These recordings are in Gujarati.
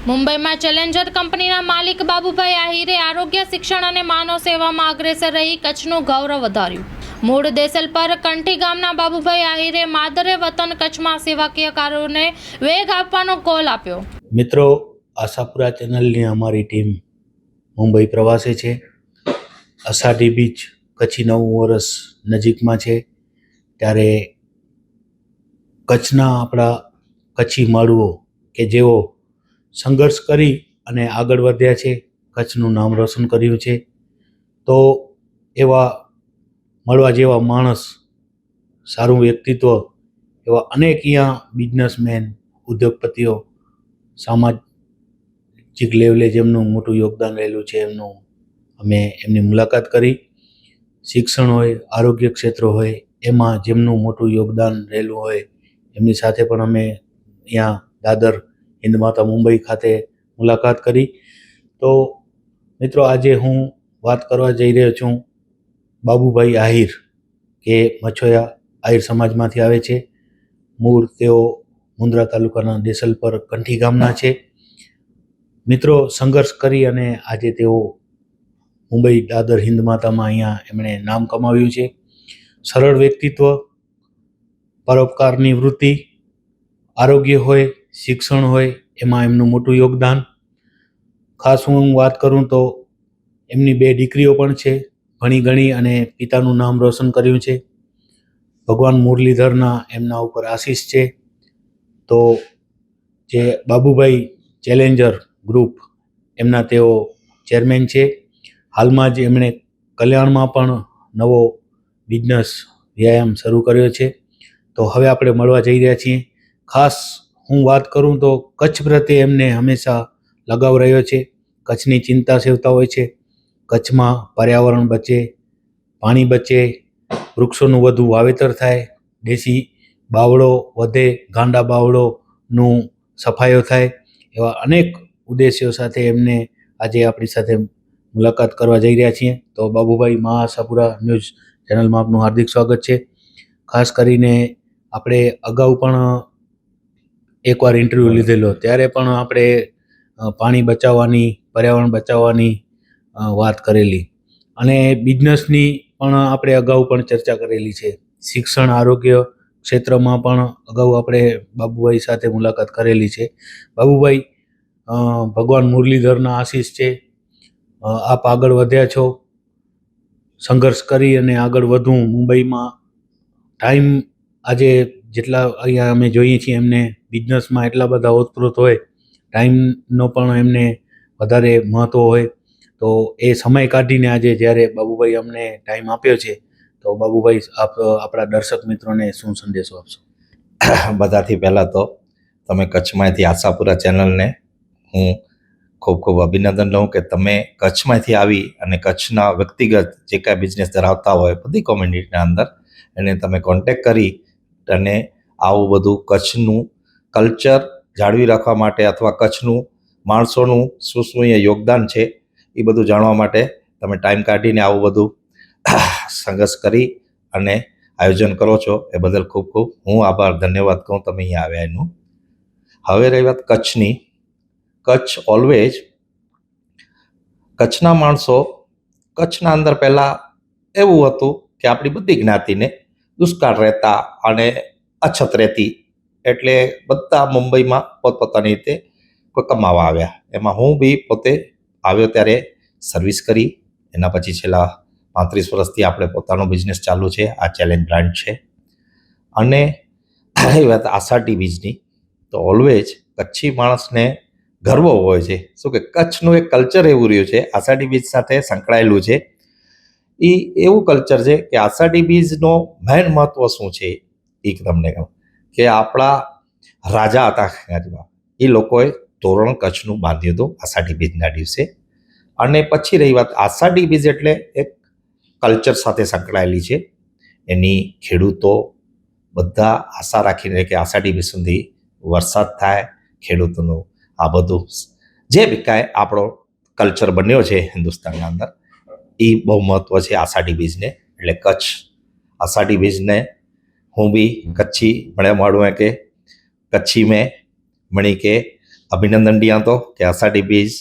મુંબઈમાં ચેલેન્જર કંપનીના માલિક બાબુભાઈ આહિરે આરોગ્ય શિક્ષણ અને માનવ સેવામાં અગ્રેસર રહી કચ્છનું ગૌરવ વધાર્યું. મૂળ દેસલપર કંઠી ગામના બાબુભાઈ આહિરે માદરે વતન કચ્છમાં સેવાકીય કાર્યોને વેગ આપવાનો કોલ આપ્યો. મિત્રો, આશાપુરા ચેનલની અમારી ટીમ મુંબઈ પ્રવાસે છે. અષાઢી બીજ કચ્છી નવું વર્ષ નજીકમાં છે, ત્યારે કચ્છના આપણા કચ્છી માળુઓ કે જેઓ સંઘર્ષ કરી અને આગળ વધ્યા છે, કચ્છનું નામ રોશન કર્યું છે, તો એવા મળવા જેવા માણસ, સારું વ્યક્તિત્વ, એવા અનેક અહીંયા બિઝનેસમેન, ઉદ્યોગપતિઓ, સામાજિક લેવલે જેમનું મોટું યોગદાન રહેલું છે, અમે એમની મુલાકાત કરી. શિક્ષણ હોય, આરોગ્ય ક્ષેત્ર હોય, એમાં જેમનું મોટું યોગદાન રહેલું હોય એમની સાથે પણ અમે અહીંયા દાદર હિન્દ માતા મુંબઈ ખાતે મુલાકાત કરી. તો મિત્રો, આજે હું વાત કરવા જઈ રહ્યો છું બાબુભાઈ આહિર, કે મછોયા આહિર સમાજમાંથી આવે છે. મૂળ તેઓ મુન્દ્રા તાલુકાના દેસલપર કંઠી ગામના છે. મિત્રો, સંઘર્ષ કરી અને આજે તેઓ મુંબઈ દાદર હિન્દ માતામાં અહીંયા એમણે નામ કમાવ્યું છે. સરળ વ્યક્તિત્વ, પરોપકારની વૃત્તિ, આરોગ્ય હોય, શિક્ષણ હોય, એમાં એમનું મોટું યોગદાન. ખાસ હું વાત કરું તો એમની 2 દીકરીઓ પણ છે, ભણી ગણી અને પિતાનું નામ રોશન કર્યું છે. ભગવાન મુરલીધરના એમના ઉપર આશીષ છે. તો જે બાબુભાઈ ચેલેન્જર ગ્રુપ, એમના તેઓ ચેરમેન છે. હાલમાં જ એમણે કલ્યાણમાં પણ નવો બિઝનેસ વ્યાયામ શરૂ કર્યો છે. તો હવે આપણે મળવા જઈ રહ્યા છીએ. ખાસ હું વાત કરું તો કચ્છ પ્રત્યે એમને હંમેશા લગાવ રહ્યો છે. કચ્છની ચિંતા સેવતા હોય છે. કચ્છમાં પર્યાવરણ બચે, પાણી બચે, વૃક્ષોનું વધુ વાવેતર થાય, દેશી બાવળો વધે, ગાંડા બાવળોનું સફાયો થાય, એવા અનેક ઉદ્દેશ્યો સાથે એમને આજે આપણી સાથે મુલાકાત કરવા જઈ રહ્યા છીએ. તો બાબુભાઈ, મા આશાપુરા ન્યૂઝ ચેનલમાં આપનું હાર્દિક સ્વાગત છે. ખાસ કરીને આપણે અગાઉ પણ એકવાર ઇન્ટરવ્યૂ લીધેલો, ત્યારે પણ આપણે પાણી બચાવવાની, પર્યાવરણ બચાવવાની વાત કરેલી, અને બિઝનેસની પણ આપણે અગાઉ પણ ચર્ચા કરેલી છે. શિક્ષણ, આરોગ્ય ક્ષેત્રમાં પણ અગાઉ આપણે બાબુભાઈ સાથે મુલાકાત કરેલી છે. બાબુભાઈ, ભગવાન મુરલીધરના આશીષ છે. આપ આગળ વધ્યા છો. સંઘર્ષ કરી અને આગળ વધવું મુંબઈમાં ટાઈમ, આજે જેટલા અહીંયા અમે જોઈએ છીએ એમને બિઝનેસમાં એટલા બધા ઓતપ્રોત હોય, ટાઈમનો પણ એમને વધારે મહત્ત્વ હોય. તો એ સમય કાઢીને આજે જ્યારે બાબુભાઈ અમને ટાઈમ આપ્યો છે, તો બાબુભાઈ, આપ આપણા દર્શક મિત્રોને શું સંદેશો આપશો? બધાથી પહેલાં તો તમે કચ્છમાંથી આશાપુરા ચેનલને હું ખૂબ ખૂબ અભિનંદન લઉં કે તમે કચ્છમાંથી આવી અને કચ્છના વ્યક્તિગત જે કાંઈ બિઝનેસ ધરાવતા હોય બધી કોમ્યુનિટીના અંદર એને તમે કોન્ટેક કરી અને આવું બધું કચ્છનું કલ્ચર જાળવી રાખવા માટે અથવા કચ્છનું માણસોનું શું શું અહીંયા યોગદાન છે એ બધું જાણવા માટે તમે ટાઈમ કાઢીને આવું બધું સંઘર્ષ કરી અને આયોજન કરો છો, એ બદલ ખૂબ ખૂબ હું આભાર, ધન્યવાદ કહું તમે અહીંયા આવ્યા એનું. હવે રહી વાત કચ્છની. કચ્છ ઓલવેઝ, કચ્છના માણસો, કચ્છના અંદર પહેલાં એવું હતું કે આપણી બધી જ્ઞાતિને દુષ્કાળ રહેતા અને અછત રહેતી, એટલે બધા મુંબઈમાં પોતપોતાની રીતે કોઈ કમાવા આવ્યા. એમાં હું બી પોતે આવ્યો ત્યારે સર્વિસ કરી. એના પછી છેલ્લા 35 વર્ષથી આપણે પોતાનો બિઝનેસ ચાલુ છે. આ ચેલેન્જ બ્રાન્ડ છે. અને એ વાત આષાઢી બીજની, તો ઓલવેઝ કચ્છી માણસને ગર્વ હોય છે. શું કે કચ્છનું એક કલ્ચર એવું રહ્યું છે, આષાઢી બીજ સાથે સંકળાયેલું છે. એ એવું કલ્ચર છે કે આષાઢી બીજનો મેઇન મહત્વ શું છે એ તમને કહું કે આપણા રાજા હતા, એ લોકોએ તોરણ કચ્છનું બાંધ્યું હતું આષાઢી બીજના દિવસે. અને પછી રહી વાત, આષાઢી બીજ એટલે એક કલ્ચર સાથે સંકળાયેલી છે. એની ખેડૂતો બધા આશા રાખીને કે આષાઢી બીજ સુધી વરસાદ થાય, ખેડૂતોનું આ બધું જે બી કાંઈ આપણો કલ્ચર બન્યો છે હિન્દુસ્તાનના અંદર, એ બહુ મહત્વ છે આષાઢી બીજને. એટલે કચ્છ આષાઢી બીજને હું બી કચ્છી મળે મળું કે કચ્છી મેં મણી કે અભિનંદન ડિયા તો કે અષાઢી બીજ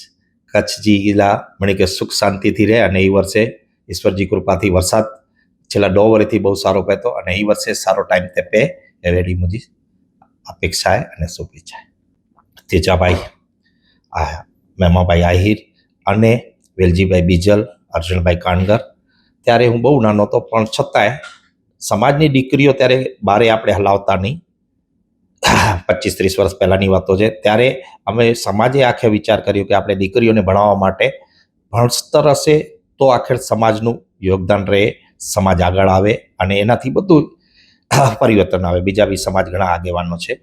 કચ્છ જિલ્લા મને કે સુખ શાંતિથી રહે અને એ વર્ષે ઈશ્વરજી કૃપાથી વરસાદ છેલ્લા 2 વર્ષથી બહુ સારો પહેતો અને એ વર્ષે સારો ટાઈમ તે પે એવી મુજી અપેક્ષા અને શુભેચ્છા તેજાભાઈ મેમાભાઈ આહિર અને વેલજીભાઈ બીજલ અર્જુનભાઈ કાનગર ત્યારે હું બહુ નાનો હતો પણ છતાંય સમાજની દીકરીઓ ત્યારે બારે આપણે હલાવતા નહીં 25-30 વર્ષ પહેલાની વાતો છે ત્યારે અમે સમાજે આખે વિચાર કર્યો કે આપણે દીકરીઓને ભણાવવા માટે ભણતર હશે તો આખરે સમાજનું યોગદાન રહે સમાજ આગળ આવે અને એનાથી બધું પરિવર્તન આવે બીજા બી સમાજ ઘણા આગેવાનો છે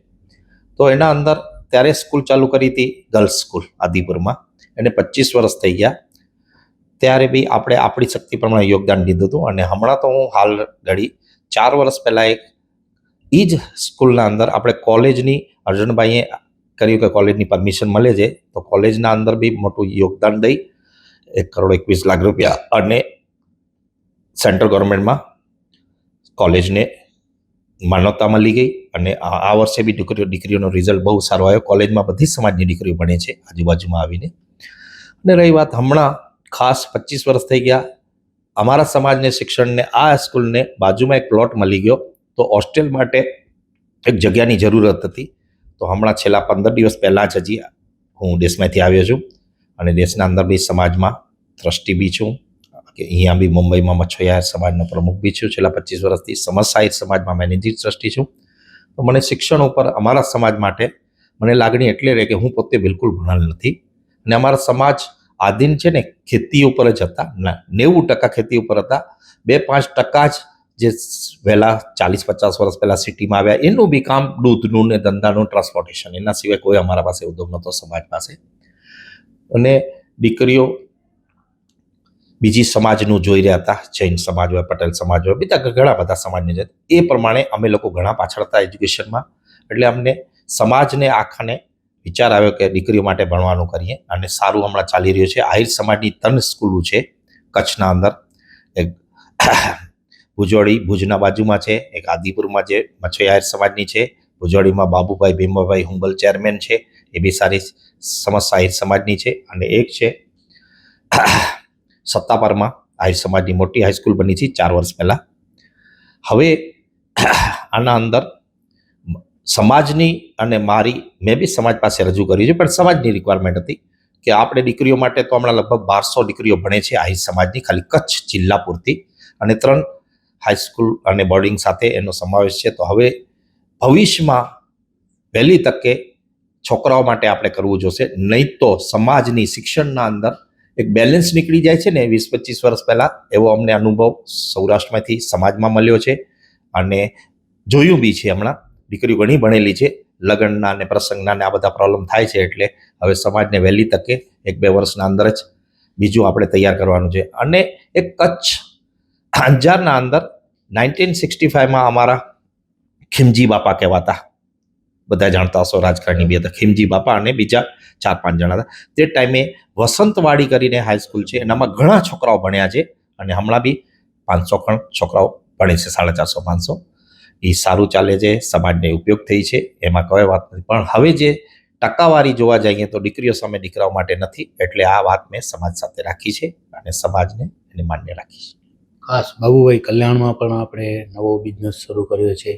તો એના અંદર ત્યારે સ્કૂલ ચાલુ કરી હતી ગર્લ્સ સ્કૂલ આદિપુરમાં એને 25 વર્ષ થઈ ગયા ત્યારે બી આપણે આપણી શક્તિ પ્રમાણે યોગદાન દીધું હતું અને હમણાં તો હું હાલ ઘડી 4 વર્ષ પહેલાં એક એ જ સ્કૂલના અંદર આપણે કોલેજની અર્જુનભાઈએ કર્યું કે કોલેજની પરમિશન મળે છે તો કોલેજના અંદર બી મોટું યોગદાન દઈ 1,21,00,000 રૂપિયા અને સેન્ટ્રલ ગવર્મેન્ટમાં કોલેજને માન્યતા મળી ગઈ અને આ વર્ષે બી દીકરીઓનો રિઝલ્ટ બહુ સારો આવ્યો કોલેજમાં બધી સમાજની દીકરીઓ ભણે છે આજુબાજુમાં આવીને અને રહી વાત હમણાં ખાસ 25 વર્ષ થઈ ગયા અમારા સમાજને શિક્ષણને આ સ્કૂલને બાજુમાં એક પ્લોટ મળી ગયો તો હોસ્ટેલ માટે એક જગ્યાની જરૂરત હતી તો હમણાં છેલ્લા 15 દિવસ પહેલાં જ હજી હું દેશમાંથી આવ્યો છું અને દેશના અંદર બી સમાજમાં ટ્રસ્ટી બી છું કે અહીંયા બી મુંબઈમાં મચ્છોયાર સમાજનો પ્રમુખ બી છું છેલ્લા 25 વર્ષથી સમસાહિર સમાજમાં મેનેજિંગ ટ્રસ્ટી છું તો મને શિક્ષણ ઉપર અમારા સમાજ માટે મને લાગણી એટલે રહે કે હું પોતે બિલકુલ ભણેલ નથી અને અમારા સમાજ આધીન છે ને ખેતી ઉપર જ હતા 90% ખેતી ઉપર હતા 2-5% જ જે વહેલા 40-50 વર્ષ પહેલા સિટીમાં આવ્યા એનું બી કામ દૂધનું ને ધંધાનું ટ્રાન્સપોર્ટેશન એના સિવાય કોઈ અમારા પાસે ઉદ્યોગ નહોતો સમાજ પાસે અને દીકરીઓ બીજી સમાજનું જોઈ રહ્યા હતા જૈન સમાજ હોય પટેલ સમાજ હોય બીજા ઘણા બધા સમાજની છે એ પ્રમાણે અમે લોકો ઘણા પાછળ હતા એજ્યુકેશનમાં એટલે અમને સમાજને આખાને વિચાર આવ્યો કે દીકરીઓ માટે ભણવાનું કરીએ અને સારું હમણાં ચાલી રહ્યું છે આહિર સમાજની 3 સ્કૂલો છે કચ્છના અંદર એક ભુજોડી ભુજના બાજુમાં છે એક આદિપુરમાં જે મચ્છોયાર સમાજની છે ભુજોડીમાં બાબુભાઈ ભીમભાઈ હુંબલ ચેરમેન છે એ બી સારી સમસાહિર સમાજની છે અને એક છે સત્તાપરમાં આહિર સમાજની મોટી હાઈસ્કૂલ બની છે 4 વર્ષ પહેલા હવે આના અંદર સમાજની અને મારી મેં બી સમાજ પાસે રજૂ કર્યું છે પણ સમાજની રિક્વાયરમેન્ટ હતી કે આપણે દીકરીઓ માટે તો હમણાં લગભગ 1200 દીકરીઓ ભણે છે આહિર સમાજની ખાલી કચ્છ જિલ્લા પૂરતી અને 3 હાઈસ્કૂલ અને બોર્ડિંગ સાથે એનો સમાવેશ છે તો હવે ભવિષ્યમાં વહેલી તકે છોકરાઓ માટે આપણે કરવું જોશે નહીં તો સમાજની શિક્ષણના અંદર એક બેલેન્સ નીકળી જાય છે ને 20-25 વર્ષ પહેલાં એવો અમને અનુભવ સૌરાષ્ટ્રમાંથી સમાજમાં મળ્યો છે અને જોયું બી છે હમણાં દીકરીઓ ઘણી ભણેલી છે લગ્નના અને પ્રસંગના ને આ બધા પ્રોબ્લેમ થાય છે એટલે હવે સમાજને વહેલી તકે 1-2 વર્ષના અંદર જ બીજું આપણે તૈયાર કરવાનું છે અને એક કચ્છ અંજારના અંદર 1965માં અમારા ખીમજી બાપા કહેવાતા બધા જાણતા હશો રાજકારણી બી હતા ખીમજી બાપા અને બીજા 4-5 જણા હતા તે ટાઈમે વસંતવાડી કરીને હાઈસ્કૂલ છે એનામાં ઘણા છોકરાઓ ભણ્યા છે અને હમણાં બી 500 છોકરાઓ ભણે છે 450-500 એ સારું ચાલે છે સમાજને ઉપયોગ થઈ છે એમાં કોઈ વાત નથી પણ હવે જે ટકાવારી જોવા જઈએ તો દીકરીઓ સામે દીકરાઓ માટે નથી એટલે આ વાત મેં સમાજ સાથે રાખી છે અને સમાજને એને માન્ય રાખી છે ખાસ બાબુભાઈ કલ્યાણમાં પણ આપણે નવો બિઝનેસ શરૂ કર્યો છે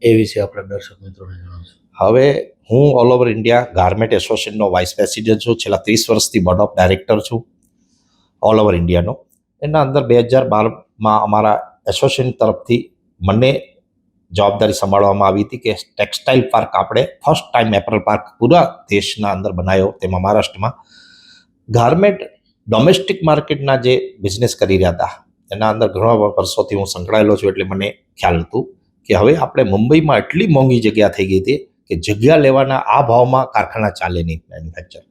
એ વિશે આપણે દર્શક મિત્રોને જણાવશું હવે હું ઓલ ઓવર ઇન્ડિયા ગાર્મેન્ટ એસોસિએશનનો વાઇસ પ્રેસિડેન્ટ છું છેલ્લા 30 વર્ષથી બોર્ડ ઓફ ડાયરેક્ટર છું ઓલ ઓવર ઇન્ડિયાનો એના અંદર 2012માં અમારા એસોસિએશન તરફથી મને જવાબદારી સંભાળવામાં આવી હતી કે ટેક્સટાઇલ પાર્ક આપણે ફર્સ્ટ ટાઈમ એપરલ પાર્ક પૂરા દેશના અંદર બનાવ્યો તેમાં મહારાષ્ટ્રમાં ગાર્મેન્ટ ડોમેસ્ટિક માર્કેટના જે બિઝનેસ કરી રહ્યા હતા એના અંદર ઘણા વર્ષોથી હું સંકળાયેલો છું એટલે મને ખ્યાલ હતું કે હવે આપણે મુંબઈમાં એટલી મોંઘી જગ્યા થઈ ગઈ હતી કે જગ્યા લેવાના આ ભાવમાં કારખાના ચાલે નહીં મેન્યુફેક્ચર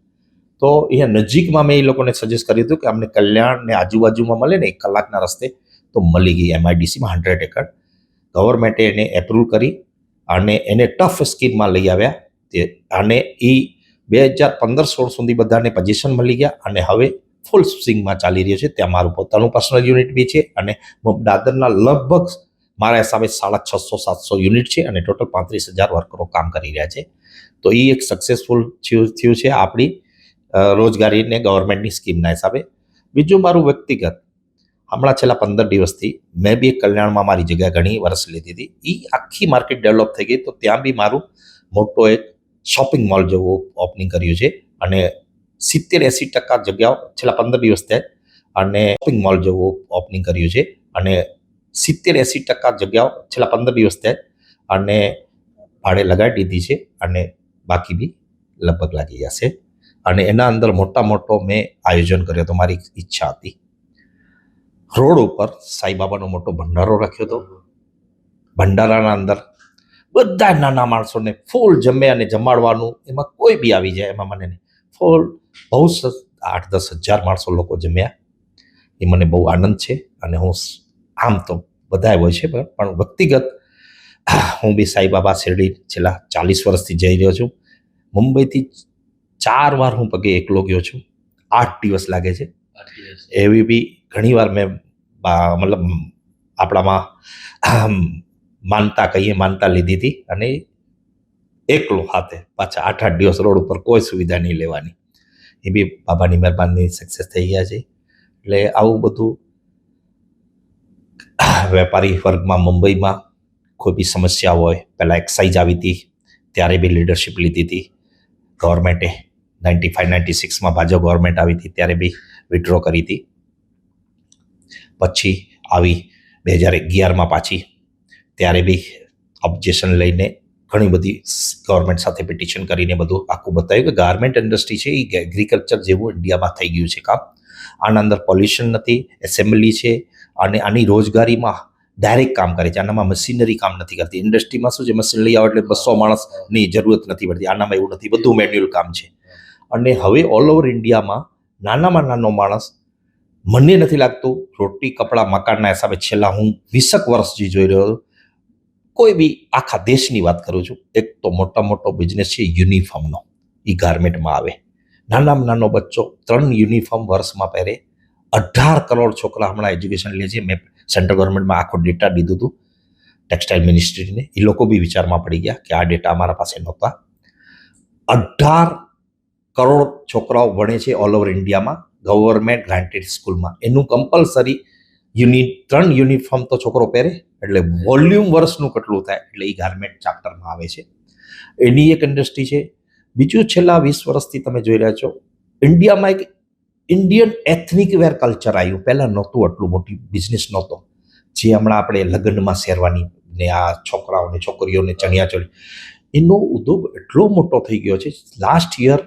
તો અહીંયા નજીકમાં મેં એ લોકોને સજેસ્ટ કર્યું હતું કે અમને કલ્યાણ ને આજુબાજુમાં મળે ને 1 કલાકના રસ્તે તો મળી ગઈ MIDCમાં 100 એકર ગવર્મેન્ટે એને એપ્રુવ કરી અને એને ટફ સ્કીમમાં લઈ આવ્યા તે અને એ 2015-16 સુધી બધાને પોઝિશન મળી ગયા અને હવે ફૂલ સ્વિંગમાં ચાલી રહ્યો છે ત્યાં મારું પોતાનું પર્સનલ યુનિટ બી છે અને દાદરના લગભગ મારા હિસાબે 650-700 યુનિટ છે અને ટોટલ 35,000 વર્કરો કામ કરી રહ્યા છે. તો એ એક સક્સેસફુલ થયું છે આપણી રોજગારીને ગવર્મેન્ટની સ્કીમના હિસાબે. બીજું મારું વ્યક્તિગત, હમણાં છેલ્લા 15 દિવસથી મેં બી કલ્યાણમાં મારી જગ્યા ઘણી વર્ષ લીધી હતી. એ આખી માર્કેટ ડેવલપ થઈ ગઈ, તો ત્યાં બી મારું મોટો એક શોપિંગ મોલ જેવું ઓપનિંગ કર્યું છે અને 70-80% જગ્યાઓ છેલ્લા 15 દિવસ થયા અને શોપિંગ મોલ જેવું ઓપનિંગ કર્યું છે અને 70-80% જગ્યાઓ છેલ્લા 15 દિવસ થયા અને ભાડે લગાડી દીધી છે અને બાકી બી લગભગ લાગી જશે. અને એના અંદર મોટો મેં આયોજન કર્યો હતો. મારી ઈચ્છા હતી રોડ ઉપર સાંઈબાબાનો મોટો ભંડારો રાખ્યો હતો. ભંડારાના અંદર બધા નાના માણસોને ફૂલ જમે અને જમાડવાનું, એમાં કોઈ બી આવી જાય એમાં મને નહીં, ફૂલ બહુ 8-10 હજાર માણસો લોકો જમ્યા. એ મને બહુ આનંદ છે અને હું આમ તો બધા હોય છે પણ વ્યક્તિગત હું બી સાંઈબાબા શિરડી છેલ્લા 40 વર્ષથી જઈ રહ્યો છું. મુંબઈથી 4 વાર હું પગે એકલો ગયો છું. 8 દિવસ લાગે છે. એવી બી ઘણી વાર મેં મતલબ આપણામાં માનતા લીધી હતી અને એકલો હાથે પાછા 8 દિવસ રોડ ઉપર કોઈ સુવિધા નહીં લેવાની. એ બી બાબાની મહેરબાની સક્સેસ થઈ ગયા છે. એટલે આવું બધું વેપારી વર્ગમાં મુંબઈમાં કોઈ બી સમસ્યા હોય, પહેલાં એક્સાઇઝ આવી હતી ત્યારે બી લીડરશિપ લીધી હતી ગવર્મેન્ટે. 95-96માં ભાજપ ગવર્મેન્ટ આવી હતી ત્યારે બી વિડ્રો કરી હતી. પછી આવી 2011માં પાછી, ત્યારે બી ઓબ્જેક્શન લઈને ઘણી બધી ગવર્મેન્ટ સાથે પિટિશન કરીને બધું આખું બતાવ્યું કે ગાર્મેન્ટ ઇન્ડસ્ટ્રી છે એ એગ્રીકલ્ચર જેવું ઇન્ડિયામાં થઈ ગયું છે કામ. આના અંદર પોલ્યુશન નથી, એસેમ્બલી છે અને આની રોજગારીમાં ડાયરેક્ટ કામ કરે છે. આનામાં મશીનરી કામ નથી કરતી. ઇન્ડસ્ટ્રીમાં શું છે, મશીન લઈ આવો એટલે 200 માણસની જરૂરત નથી પડતી. આનામાં એવું નથી, બધું મેન્યુઅલ કામ છે. અને હવે ઓલ ઓવર ઇન્ડિયામાં નાનામાં નાનો માણસ, મને નથી લાગતું રોટી કપડાં મકાનના હિસાબે છેલ્લા હું 20 વર્ષથી જોઈ રહ્યો છું. કોઈ બી આખા દેશની વાત કરું છું, એક તો મોટો બિઝનેસ છે યુનિફોર્મનો, એ ગાર્મેન્ટમાં આવે. નાનામાં નાનો બચ્ચો 3 યુનિફોર્મ વર્ષમાં પહેરે. 18 કરોડ છોકરા હમણાં એજ્યુકેશન લે છે. મેં સેન્ટ્રલ ગવર્મેન્ટમાં આખો ડેટા દીધું હતું ટેક્સટાઇલ મિનિસ્ટ્રીને. એ લોકો બી વિચારમાં પડી ગયા કે આ ડેટા અમારા પાસે નહોતા. 18 કરોડ છોકરાઓ ભણે છે ઓલ ઓવર ઇન્ડિયામાં ગવર્મેન્ટ ગ્રાન્ટેડ સ્કૂલમાં. એનું કમ્પલસરી 3 યુનિફોર્મ તો છોકરો પહેરે, એટલે વોલ્યુમ વર્ષનું કેટલું થાય, એટલે એ ગાર્મેન્ટ ચાપ્ટરમાં આવે છે. એની એક ઇન્ડસ્ટ્રી છે. બીજું, છેલ્લા 20 વર્ષથી તમે જોઈ રહ્યા છો ઇન્ડિયામાં એક ઇન્ડિયન એથનિક વેર કલ્ચર આવ્યું. પહેલાં નહોતું, આટલું મોટી બિઝનેસ નહોતો. જે હમણાં આપણે લગ્નમાં શેરવાની ને આ છોકરાઓને છોકરીઓને ચણિયાચોળી, એનો ઉદ્યોગ એટલો મોટો થઈ ગયો છે. લાસ્ટ યર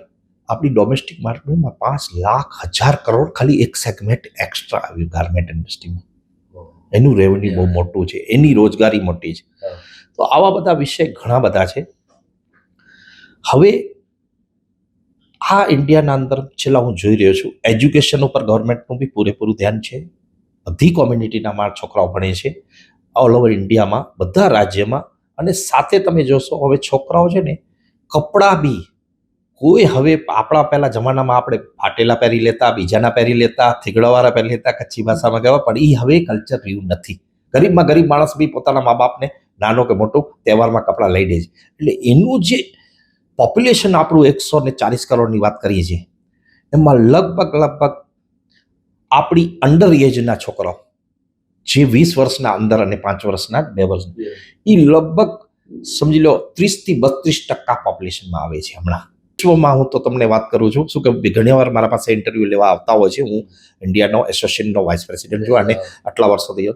આપણી ડોમેસ્ટિક માર્કેટમાં 5,00,000 કરોડ ખાલી એક સેગમેન્ટ એક્સ્ટ્રા આવ્યું ગાર્મેન્ટ ઇન્ડસ્ટ્રીમાં. એનું રેવન્યુ બહુ મોટું છે, એની રોજગારી મોટી છે. તો આવા બધા વિષય ઘણા બધા છે. હવે આ ઇન્ડિયાના અંદર છેલ્લા હું જોઈ રહ્યો છું એજ્યુકેશન ઉપર ગવર્મેન્ટનું બી પૂરેપૂરું ધ્યાન છે. બધી કોમ્યુનિટીના મારા છોકરાઓ ભણે છે ઓલ ઓવર ઇન્ડિયામાં, બધા રાજ્યમાં. અને સાથે તમે જોશો હવે છોકરાઓ છે ને, કપડાં બી કોઈ હવે આપણા પહેલા જમાનામાં આપણે ફાટેલા પહેરી લેતા, બીજાના પહેરી લેતા, થીગડાવાળા પહેરી લેતા, કચ્છી ભાષામાં કહેવા, પણ એ હવે કલ્ચર રહ્યું નથી. ગરીબમાં ગરીબ માણસ બી પોતાના મા બાપને નાનો કે મોટો તહેવારમાં કપડાં લઈ દે છે. એટલે એનું જે પોપ્યુલેશન આપણું 140 કરોડની વાત કરીએ છીએ, એમાં લગભગ આપણી અંડર એજના છોકરાઓ જે 20 વર્ષના અંદર અને 5 વર્ષના 2 વર્ષના, એ લગભગ સમજી લો 30-32% પોપ્યુલેશનમાં આવે છે હમણાં. વિશ્વમાં હું તો તમને વાત કરું છું, શું કે ઘણી વાર મારા પાસે ઇન્ટરવ્યૂ લેવા આવતા હોય છે. હું ઇન્ડિયાનો એસોસિએશનનો વાઇસ પ્રેસિડેન્ટ છું અને આટલા વર્ષોથી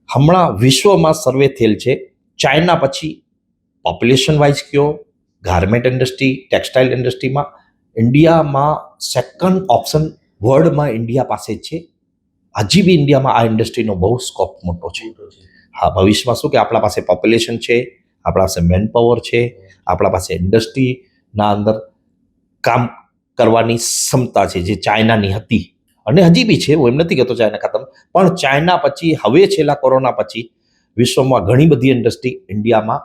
હમણાં વિશ્વમાં સર્વે થયેલ છે. ચાઇના પછી પોપ્યુલેશન વાઇઝ કયો, ગાર્મેન્ટ ઇન્ડસ્ટ્રી, ટેક્સટાઇલ ઇન્ડસ્ટ્રીમાં ઇન્ડિયામાં સેકન્ડ ઓપ્શન વર્લ્ડમાં ઇન્ડિયા પાસે જ છે. હજી બી ઇન્ડિયામાં આ ઇન્ડસ્ટ્રીનો બહુ સ્કોપ મોટો છે. હા, ભવિષ્યમાં શું કે આપણા પાસે પોપ્યુલેશન છે, આપણા પાસે મેન પાવર છે, આપણા પાસે ઇન્ડસ્ટ્રીના અંદર કામ કરવાની ક્ષમતા છે જે ચાઇનાની હતી અને હજી બી છે. હું એમ નથી કહેતો ચાઇના ખતમ, પણ ચાઇના પછી હવે છેલ્લા કોરોના પછી વિશ્વમાં ઘણી બધી ઇન્ડસ્ટ્રી ઇન્ડિયામાં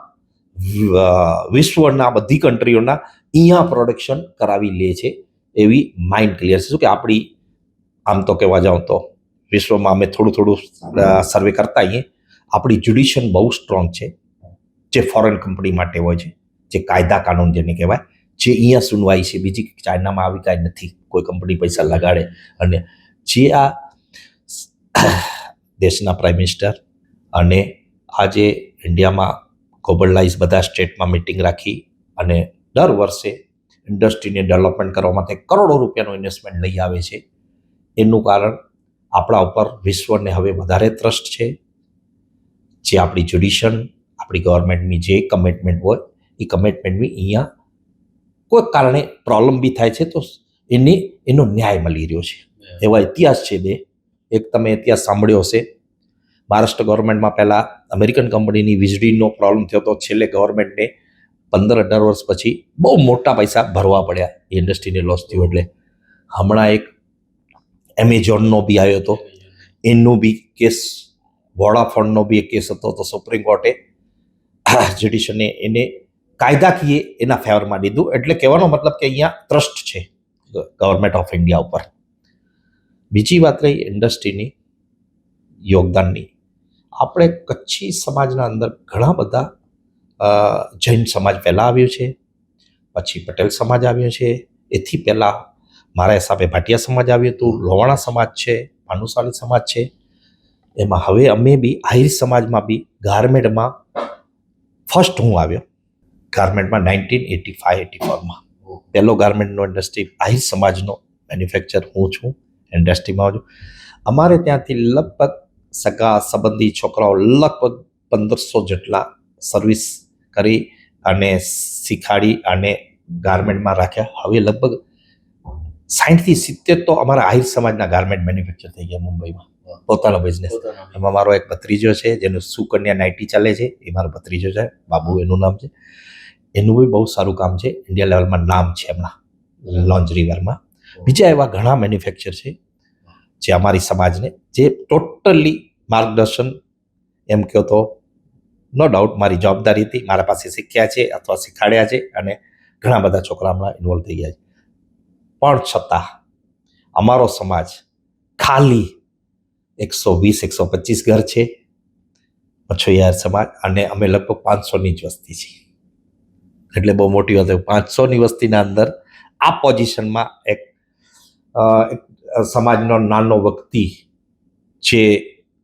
વિશ્વના બધી કન્ટ્રીઓના અહીંયા પ્રોડક્શન કરાવી લે છે. એવી માઇન્ડ ક્લિયર છે. શું કે આપણી આમ તો કહેવા જાઉં તો વિશ્વમાં અમે થોડું સર્વે કરતા આવીએ આપણી જ્યુડિશન બહુ સ્ટ્રોંગ છે, જે ફોરેન કંપની માટે હોય છે, જે કાયદા કાનૂન જેને કહેવાય, જે અહીંયા સુનવાઈ છે. બીજી ચાઇનામાં આવી કાંઈ નથી. કોઈ કંપની પૈસા લગાડે અને જે આ દેશના પ્રાઇમ મિનિસ્ટર અને આજે ઇન્ડિયામાં ગ્લોબલાઇઝ બધા સ્ટેટમાં મિટિંગ રાખી અને દર વર્ષે ઇન્ડસ્ટ્રીને ડેવલપમેન્ટ કરવા માટે કરોડો રૂપિયાનું ઇન્વેસ્ટમેન્ટ લઈ આવે છે. એનું કારણ આપણા ઉપર વિશ્વને હવે વધારે ટ્રસ્ટ છે. જે આપણી જ્યુડિશન, આપણી ગવર્મેન્ટની જે કમિટમેન્ટ હોય એ કમિટમેન્ટની અહીંયા કોઈ કારણે પ્રોબ્લેમ બી થાય છે તો એનો ન્યાય મળી રહ્યો છે. એવા ઇતિહાસ છે બે. એક તમે ઇતિહાસ સાંભળ્યો હશે, મહારાષ્ટ્ર ગવર્મેન્ટમાં પહેલાં અમેરિકન કંપનીની વીજળીનો પ્રોબ્લેમ થયો તો છેલ્લે ગવર્મેન્ટને 15-18 વર્ષ પછી બહુ મોટા પૈસા ભરવા પડ્યા એ ઇન્ડસ્ટ્રીને લોસ થયો. એટલે હમણાં એક એમેઝોનનો બી આવ્યો હતો, એનો બી કેસ, વોડાફોનનો બી એક કેસ હતો. તો સુપ્રીમ કોર્ટે જ્યુડિશને એને કાયદાકીય એના ફેવરમાં લીધું. એટલે કહેવાનો મતલબ કે અહીંયા ટ્રસ્ટ છે ગવર્મેન્ટ ઓફ ઇન્ડિયા ઉપર. બીજી વાત રહી ઇન્ડસ્ટ્રીની યોગદાનની. આપણે કચ્છી સમાજના અંદર ઘણા બધા જૈન સમાજ પહેલાં આવ્યો છે, પછી પટેલ સમાજ આવ્યો છે, એથી પહેલાં મારા હિસાબે ભાટિયા સમાજ આવ્યું હતું, લોવાણા સમાજ છે, ભાનુશાલી સમાજ છે. એમાં હવે અમે બી આહિર સમાજમાં બી ગાર્મેન્ટમાં ફર્સ્ટ હું આવ્યો. ગાર્મેન્ટમાં 1985-84માં પહેલો ગાર્મેન્ટનો ઇન્ડસ્ટ્રી આહિર સમાજનો મેન્યુફેક્ચર હું છું, ઇન્ડસ્ટ્રીમાં છું. અમારે ત્યાંથી લગભગ સગા સંબંધી છોકરાઓ લગભગ 1500 જેટલા સર્વિસ કરી અને શીખાડી અને ગાર્મેન્ટમાં રાખ્યા. હવે લગભગ 60-70 તો અમારા આહિર સમાજના ગાર્મેન્ટ મેન્યુફેક્ચર થઈ ગયા મુંબઈમાં, પોતાનો બિઝનેસ. એમાં મારો એક ભત્રીજો છે જેનું સુકન્યા નાઇટી ચાલે છે, એ મારો ભત્રીજો છે, બાબુ એનું નામ છે. એનું બી બહુ સારું કામ છે, ઇન્ડિયા લેવલમાં નામ છે હમણાં લોન્જરીવેરમાં. બીજા એવા ઘણા મેન્યુફેક્ચર છે જે અમારી સમાજને, જે ટોટલી માર્ગદર્શન એમ કહો તો નો ડાઉટ મારી જવાબદારી હતી. મારા પાસે શીખ્યા છે અથવા શીખાડ્યા છે અને ઘણા બધા છોકરા હમણાં ઇન્વોલ્વ થઈ ગયા છે. પણ છતાં અમારો સમાજ ખાલી 120-125 ઘર છે, મછોયાર સમાજ, અને અમે લગભગ 500ની જ વસ્તી છીએ. એટલે બહુ મોટી વાત. 500ની વસ્તીના અંદર આ પોઝિશનમાં એક સમાજનો નાનો વ્યક્તિ જે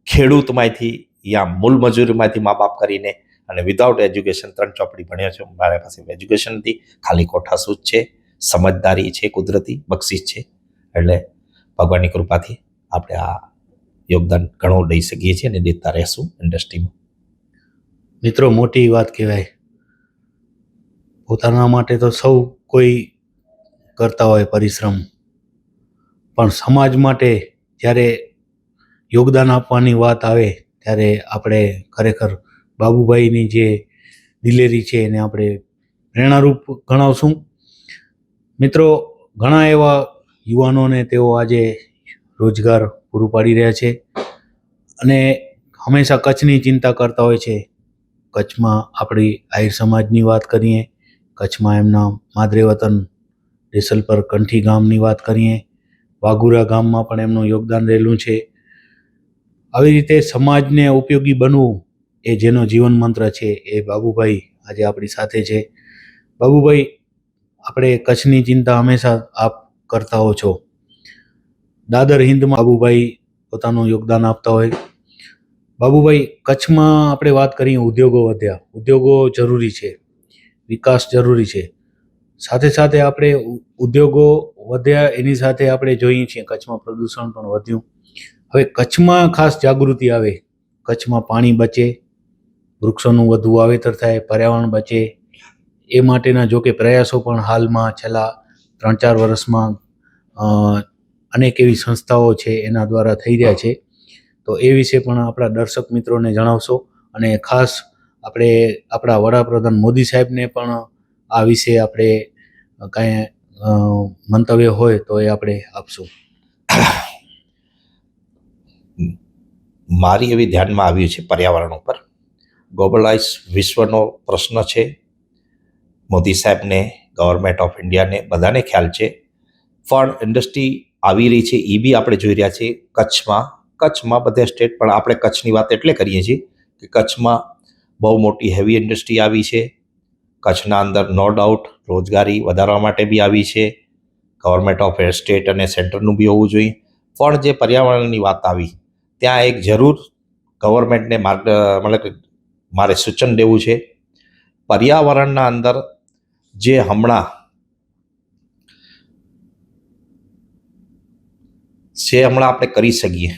ખેડૂતમાંથી યા મૂલ મજૂરીમાંથી મા બાપ કરીને અને વિધાઉટ એજ્યુકેશન 3 ચોપડી ભણ્યો છે. મારા પાસે એજ્યુકેશન નથી, ખાલી કોઠાસૂઝ છે, સમજદારી છે, કુદરતી બક્ષિસ છે. એટલે ભગવાનની કૃપાથી આપણે આ યોગદાન ઘણું દઈ શકીએ છીએ અને દેતા રહેશું ઇન્ડસ્ટ્રીમાં. મિત્રો, મોટી વાત કહેવાય. પોતાના માટે તો સૌ કોઈ કરતા હોય પરિશ્રમ, પણ સમાજ માટે જ્યારે યોગદાન આપવાની વાત આવે ત્યારે આપણે ખરેખર બાબુભાઈની જે દિલેરી છે એને આપણે પ્રેરણારૂપ ગણાવશું. મિત્રો, ઘણા એવા યુવાનોને તેઓ આજે રોજગાર પૂરું પાડી રહ્યા છે અને હંમેશા કચ્છની ચિંતા કરતા હોય છે. કચ્છમાં આપણી આહિર સમાજની વાત કરીએ, કચ્છમાં એમના માદરે વતન દેસલપર કંઠી ગામની વાત કરીએ, વાઘુરા ગામમાં પણ એમનું યોગદાન રહેલું છે. આવી રીતે સમાજને ઉપયોગી બનવું એ જેનો જીવન મંત્ર છે એ બાબુભાઈ આજે આપણી સાથે છે. બાબુભાઈ, આપણે કચ્છની ચિંતા હંમેશા આપ કરતા હો છો. દાદર હિંદમાં બાબુભાઈ પોતાનું યોગદાન આપતા હોય. બાબુભાઈ, કચ્છમાં આપણે વાત કરીએ, ઉદ્યોગો વધ્યા, ઉદ્યોગો જરૂરી છે, વિકાસ જરૂરી છે. સાથે સાથે આપણે ઉદ્યોગો વધ્યા એની સાથે આપણે જોઈએ છીએ કચ્છમાં પ્રદૂષણ પણ વધ્યું. હવે કચ્છમાં ખાસ જાગૃતિ આવે, કચ્છમાં પાણી બચે, વૃક્ષોનું વધુ વાવેતર થાય, પર્યાવરણ બચે, એ માટેના જો કે પ્રયાસો પણ હાલમાં છેલ્લા 3-4 વર્ષમાં અનેક એવી સંસ્થાઓ છે એના દ્વારા થઈ રહ્યા છે. તો એ વિશે પણ આપણા દર્શક મિત્રોને જણાવશો અને ખાસ આપણે આપણા વડાપ્રધાન મોદી સાહેબને પણ આ વિશે આપણે કાંઈ મંતવ્ય હોય તો એ આપણે આપશું. મારી એવી ધ્યાનમાં આવ્યું છે પર્યાવરણ ઉપર. ગ્લોબલાઇઝ વિશ્વનો પ્રશ્ન છે. મોદી સાહેબને, ગવર્મેન્ટ ઓફ ઇન્ડિયાને બધાને ખ્યાલ છે. પણ ઇન્ડસ્ટ્રી આવી રહી છે એ બી આપણે જોઈ રહ્યા છીએ કચ્છમાં બધે સ્ટેટ. પણ આપણે કચ્છની વાત એટલે કરીએ છીએ કે કચ્છમાં બહુ મોટી હેવી ઇન્ડસ્ટ્રી આવી છે. કચ્છના અંદર નો ડાઉટ રોજગારી વધારવા માટે બી આવી છે. ગવર્મેન્ટ ઓફ સ્ટેટ અને સેન્ટરનું બી હોવું જોઈએ. પણ જે પર્યાવરણની વાત આવી ત્યાં એક જરૂર ગવર્મેન્ટને મતલબ કે મારે સૂચન દેવું છે. પર્યાવરણના અંદર જે હમણાં આપણે કરી શકીએ,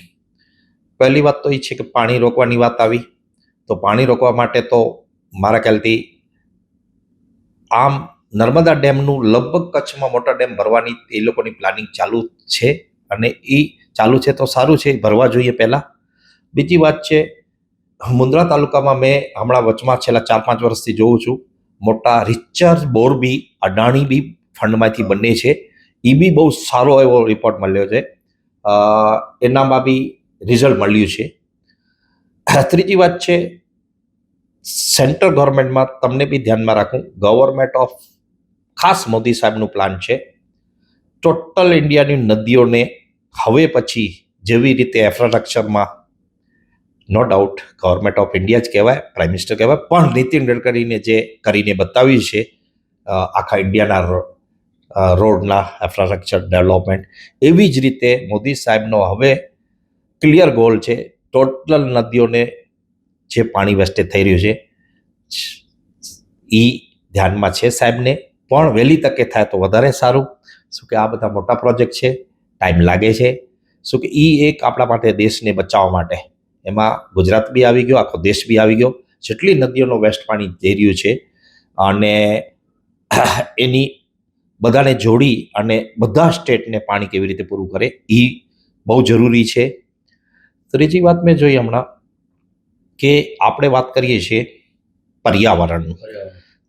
પહેલી વાત તો એ છે કે પાણી રોકવાની વાત આવી, તો પાણી રોકવા માટે તો મારા ખ્યાલથી આમ નર્મદા ડેમનું લગભગ કચ્છમાં મોટા ડેમ ભરવાની એ લોકોની પ્લાનિંગ ચાલુ છે અને એ ચાલુ છે તો સારું છે, ભરવા જોઈએ પહેલા. બીજી વાત છે, મુન્દ્રા તાલુકામાં મેં હમણાં વચમાં છેલ્લા 4-5 વર્ષથી જોઉં છું મોટા રિચાર્જ બોર બી અડાણી બી ફંડમાંથી બને છે. એ બી બહુ સારો એવો રિપોર્ટ મળ્યો છે, એનામાં બી રિઝલ્ટ મળ્યું છે. ત્રીજી વાત છે, સેન્ટ્રલ ગવર્મેન્ટમાં તમને બી ધ્યાનમાં રાખું, ગવર્મેન્ટ ઓફ ખાસ મોદી સાહેબનું પ્લાન છે ટોટલ ઇન્ડિયાની નદીઓને હવે પછી જેવી રીતે ઇન્ફ્રાસ્ટ્રક્ચરમાં no doubt government of India જ કહેવાય, પ્રાઇમ મિનિસ્ટર કહેવાય, પણ નીતિન ગડકરીને જે કરીને બતાવ્યું છે આખા ઇન્ડિયાના રોડના ઇન્ફ્રાસ્ટ્રક્ચર ડેવલપમેન્ટ, એવી જ રીતે મોદી સાહેબનો હવે ક્લિયર ગોલ છે ટોટલ નદીઓને જે પાણી વેસ્ટેજ થઈ રહ્યું છે એ ધ્યાનમાં છે સાહેબને, પણ વહેલી તકે થાય તો વધારે સારું. શું કે આ બધા મોટા પ્રોજેક્ટ છે, ટાઈમ લાગે છે. શું કે એ એક આપણા માટે દેશને બચાવવા માટે, એમાં ગુજરાત બી આવી ગયો, આખો દેશ બી આવી ગયો. જેટલી નદીઓનો વેસ્ટ પાણી જઈ રહ્યું છે અને એની બધાને જોડી અને બધા સ્ટેટને પાણી કેવી રીતે પૂરું કરે એ બહુ જરૂરી છે. ત્રીજી વાત મેં જોઈ હમણાં કે આપણે વાત કરીએ છીએ પર્યાવરણનું.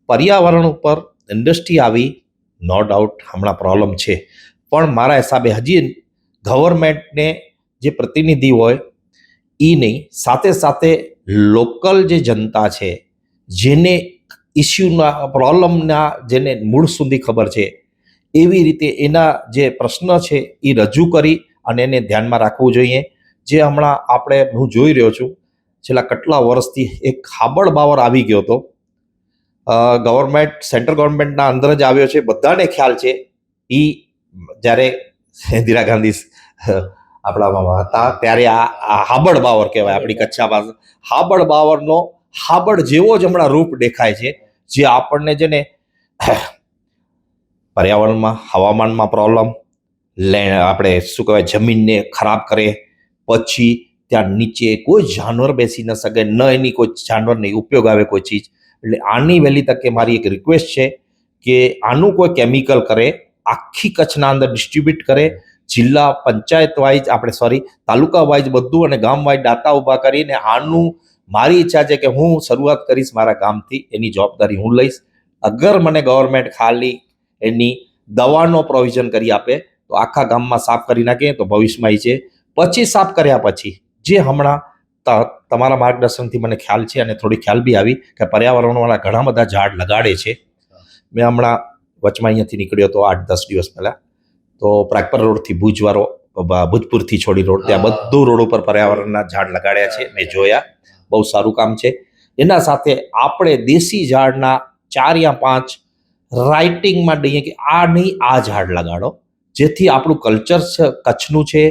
પર્યાવરણ ઉપર ઇન્ડસ્ટ્રી આવી, નો ડાઉટ હમણાં પ્રોબ્લેમ છે, પણ મારા હિસાબે હજી ગવર્મેન્ટને જે પ્રતિનિધિ હોય એ નહીં, સાથે સાથે લોકલ જે જનતા છે જેને ઇસ્યુના પ્રોબ્લેમના જેને મૂળ સુધી ખબર છે, એવી રીતે એના જે પ્રશ્ન છે એ રજૂ કરી અને એને ધ્યાનમાં રાખવું જોઈએ. જે હમણાં હું જોઈ રહ્યો છું છેલ્લા કેટલા વર્ષથી એક હાબળ બાવર આવી ગયો હતો, ગવર્મેન્ટ સેન્ટ્રલ ગવર્મેન્ટના અંદર જ આવ્યો છે, બધાને ખ્યાલ છે. એ જ્યારે ઇન્દિરા ગાંધી આપણામાં હતા ત્યારે આ હાબળ બાવર કહેવાય, આપણી કચ્છા પાસે હાબળ બાવરનો હાબળ જેવો જ હમણાં રૂપ દેખાય છે, જે આપણને છે ને પર્યાવરણમાં હવામાનમાં પ્રોબ્લેમ, આપણે શું કહેવાય જમીનને ખરાબ કરે, પછી ત્યાં નીચે કોઈ જાનવર બેસી ન શકે, ન એની કોઈ જાનવરને ઉપયોગ આવે કોઈ ચીજ. એટલે આની વહેલી તકે મારી એક રિક્વેસ્ટ છે કે આનું કોઈ કેમિકલ કરે, આખી કચ્છના અંદર ડિસ્ટ્રીબ્યુટ કરે, જિલ્લા પંચાયત વાઇઝ તાલુકા વાઇઝ બધું અને ગામ વાઇઝ ડાટા ઊભા કરીને આનું મારી ઈચ્છા છે કે હું શરૂઆત કરીશ મારા ગામથી, એની જવાબદારી હું લઈશ. અગર મને ગવર્મેન્ટ ખાલી એની દવાનો પ્રોવિઝન કરી આપે તો આખા ગામમાં સાફ કરી નાખીએ તો ભવિષ્યમાં એ છે. પછી સાફ કર્યા પછી જે હમણાં તમારા માર્ગદર્શનથી મને ખ્યાલ છે અને થોડી ખ્યાલ બી આવી કે પર્યાવરણવાળા ઘણા બધા ઝાડ લગાડે છે. મેં હમણાં વચમાં અહીંયાથી નીકળ્યો હતો 8-10 દિવસ પહેલા, તો પ્રાગપર રોડથી ભુજવાળો ભુજપુરથી છોડી રોડ ત્યાં બધું રોડ ઉપર પર્યાવરણના ઝાડ લગાડ્યા છે, મેં જોયા, બહુ સારું કામ છે. એના સાથે આપણે દેશી ઝાડના 4 યા 5 રાઇટિંગમાં દઈએ કે આ નહીં આ ઝાડ લગાડો, જેથી આપણું કલ્ચર છે કચ્છનું છે,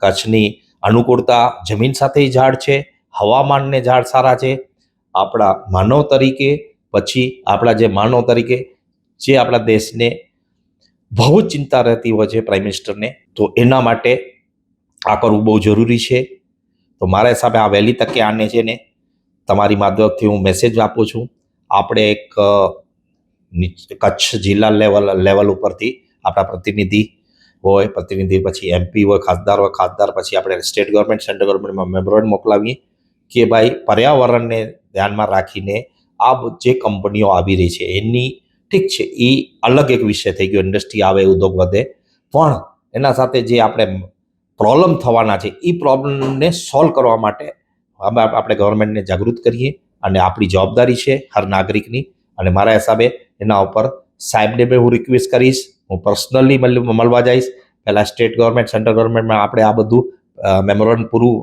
કચ્છની અનુકૂળતા જમીન સાથે ઝાડ છે, હવામાનને ઝાડ સારા છે, આપણા માનવ તરીકે, પછી આપણા જે માનવ તરીકે જે આપણા દેશને બહુ જ ચિંતા રહેતી હોય છે પ્રાઇમ મિનિસ્ટરને, તો એના માટે આ કરવું બહુ જરૂરી છે. તો મારા હિસાબે આ વહેલી તકે આને છે ને તમારી માધ્યમથી હું મેસેજ આપું છું. આપણે એક કચ્છ જિલ્લા લેવલ ઉપરથી આપણા પ્રતિનિધિ પછી MP હોય, ખાસદાર પછી આપણે સ્ટેટ ગવર્મેન્ટ સેન્ટ્રલ ગવર્મેન્ટમાં મેમોરેન્ડમ મોકલાવીએ કે ભાઈ પર્યાવરણને ધ્યાનમાં રાખીને આ જે કંપનીઓ આવી રહી છે એની ઠીક છે એ અલગ એક વિષય થઈ ગયો, ઇન્ડસ્ટ્રી આવે, ઉદ્યોગ વધે, પણ એના સાથે જે આપણે પ્રોબ્લેમ થવાના છે એ પ્રોબ્લેમને સોલ્વ કરવા માટે આપણે ગવર્મેન્ટને જાગૃત કરીએ અને આપણી જવાબદારી છે હર નાગરિકની. અને મારા હિસાબે એના ઉપર સાહેબને બી હું રિક્વેસ્ટ કરીશ, હું પર્સનલી મળવા જઈશ. પહેલાં સ્ટેટ ગવર્મેન્ટ સેન્ટ્રલ ગવર્મેન્ટમાં આપણે આ બધું મેમોરેન્ડમ પૂરું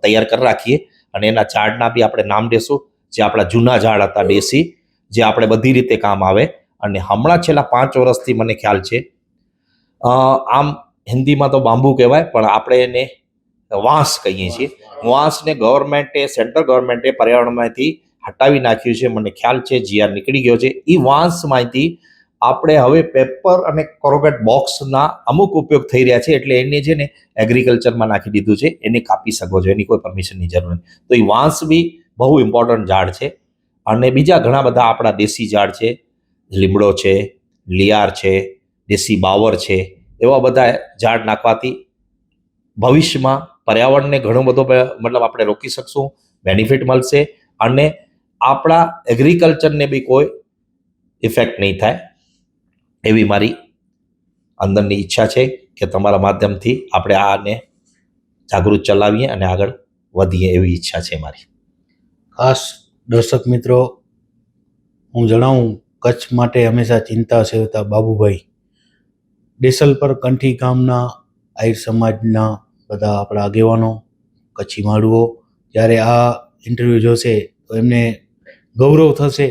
તૈયાર કરી રાખીએ અને એના ઝાડના બી આપણે નામ દેશું, જે આપણા જૂના ઝાડ હતા દેશી, જે આપણે બધી રીતે કામ આવે. અને હમણાં છેલ્લા 5 વર્ષથી મને ખ્યાલ છે, આમ હિન્દીમાં તો બાંબુ કહેવાય, પણ આપણે એને વાંસ કહીએ છીએ. વાંસને સેન્ટ્રલ ગવર્મેન્ટે પર્યાવરણમાંથી હટાવી નાખ્યું છે. મને ખ્યાલ છે જીઆર નીકળી ગયો છે. એ વાંસમાંથી આપણે હવે પેપર અને કોરોગેટ બોક્સના અમુક ઉપયોગ થઈ રહ્યા છે. એટલે એને છે ને એગ્રીકલ્ચરમાં નાખી દીધું છે. એને કાપી શકો છો, એની કોઈ પરમિશનની જરૂર નથી. તો એ વાંસ બી બહુ ઇમ્પોર્ટન્ટ ઝાડ છે. અને બીજા ઘણા બધા આપણા દેશી ઝાડ છે, લીમડો છે, લિયાર છે, દેશી બાવર છે. એવા બધા ઝાડ નાખવાથી ભવિષ્યમાં પર્યાવરણને ઘણો બધો મતલબ આપણે રોકી શકશું, બેનિફિટ મળશે, અને આપણા એગ્રીકલ્ચરને બી કોઈ ઇફેક્ટ નહીં થાય. એવી મારી અંદરની ઈચ્છા છે કે તમારા માધ્યમથી આપણે આને જાગૃત ચલાવીએ અને આગળ વધીએ, એવી ઈચ્છા છે મારી. ખાસ દર્શક મિત્રો, હું જણાવું, કચ્છ માટે હંમેશા ચિંતા સેવતા બાબુભાઈ દેસલપર કંઠી ગામના આહિર સમાજના બધા આપણા આગેવાનો, કચ્છી માડુઓ જ્યારે આ ઇન્ટરવ્યૂ જોશે તો એમને ગૌરવ થશે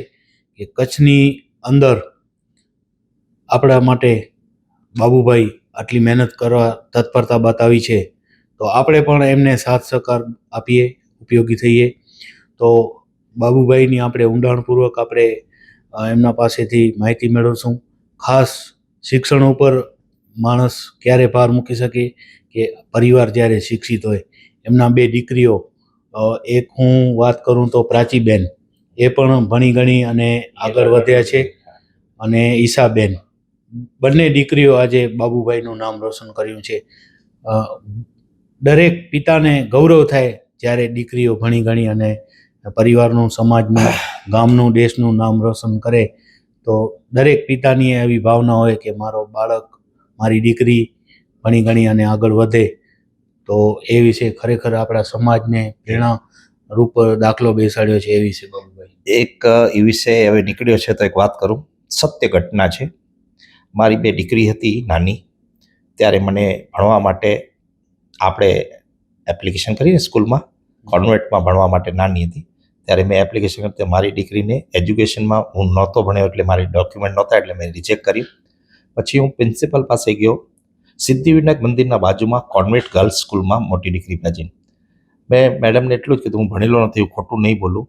કે કચ્છની અંદર આપણા માટે બાબુભાઈ આટલી મહેનત કરવા તત્પરતા બતાવી છે. તો આપણે પણ એમને સાથ સહકાર આપીએ, ઉપયોગી થઈએ. તો બાબુભાઈની આપણે ઊંડાણપૂર્વક આપણે એમના પાસેથી માહિતી મેળવશું. ખાસ શિક્ષણ ઉપર માણસ ક્યારે ભાર મૂકી શકે કે પરિવાર જ્યારે શિક્ષિત હોય. એમના 2 દીકરીઓ, એક હું વાત કરું તો પ્રાચીબેન, એ પણ ભણી ગણી અને આગળ વધ્યા છે, અને ઈશાબેન, બંને દીકરીઓ આજે બાબુભાઈનું નામ રોશન કર્યું છે. દરેક પિતાને ગૌરવ થાય જ્યારે દીકરીઓ ભણી ગણી અને પરિવારનું, સમાજનું, ગામનું, દેશનું નામ રોશન કરે. તો દરેક પિતાની એવી ભાવના હોય કે મારો બાળક, મારી દીકરી ભણી ગણી અને આગળ વધે. તો એ વિશે ખરેખર આપણા સમાજને પ્રેરણા રૂપ દાખલો બેસાડ્યો છે. એ વિશે બાબુભાઈ એક એ વિશે હવે નીકળ્યો છે તો એક વાત કરું. સત્ય ઘટના છે. મારી 2 દીકરી હતી નાની, ત્યારે મને ભણવા માટે આપણે એપ્લિકેશન કરીને સ્કૂલમાં, કોન્વેન્ટમાં ભણવા માટે નાની હતી ત્યારે મેં એપ્લિકેશન કરી. મારી દીકરીને એજ્યુકેશનમાં હું નહોતો ભણ્યો, એટલે મારી ડોક્યુમેન્ટ નહોતા, એટલે મેં રિજેક્ટ કર્યું. પછી હું પ્રિન્સિપલ પાસે ગયો, સિદ્ધિવિનાયક મંદિરના બાજુમાં કોન્વેન્ટ ગર્લ્સ સ્કૂલમાં, મોટી દીકરી પ્રાચીન. મેં મેડમને એટલું જ કીધું, હું ભણેલો નથી, હું ખોટું નહીં બોલું,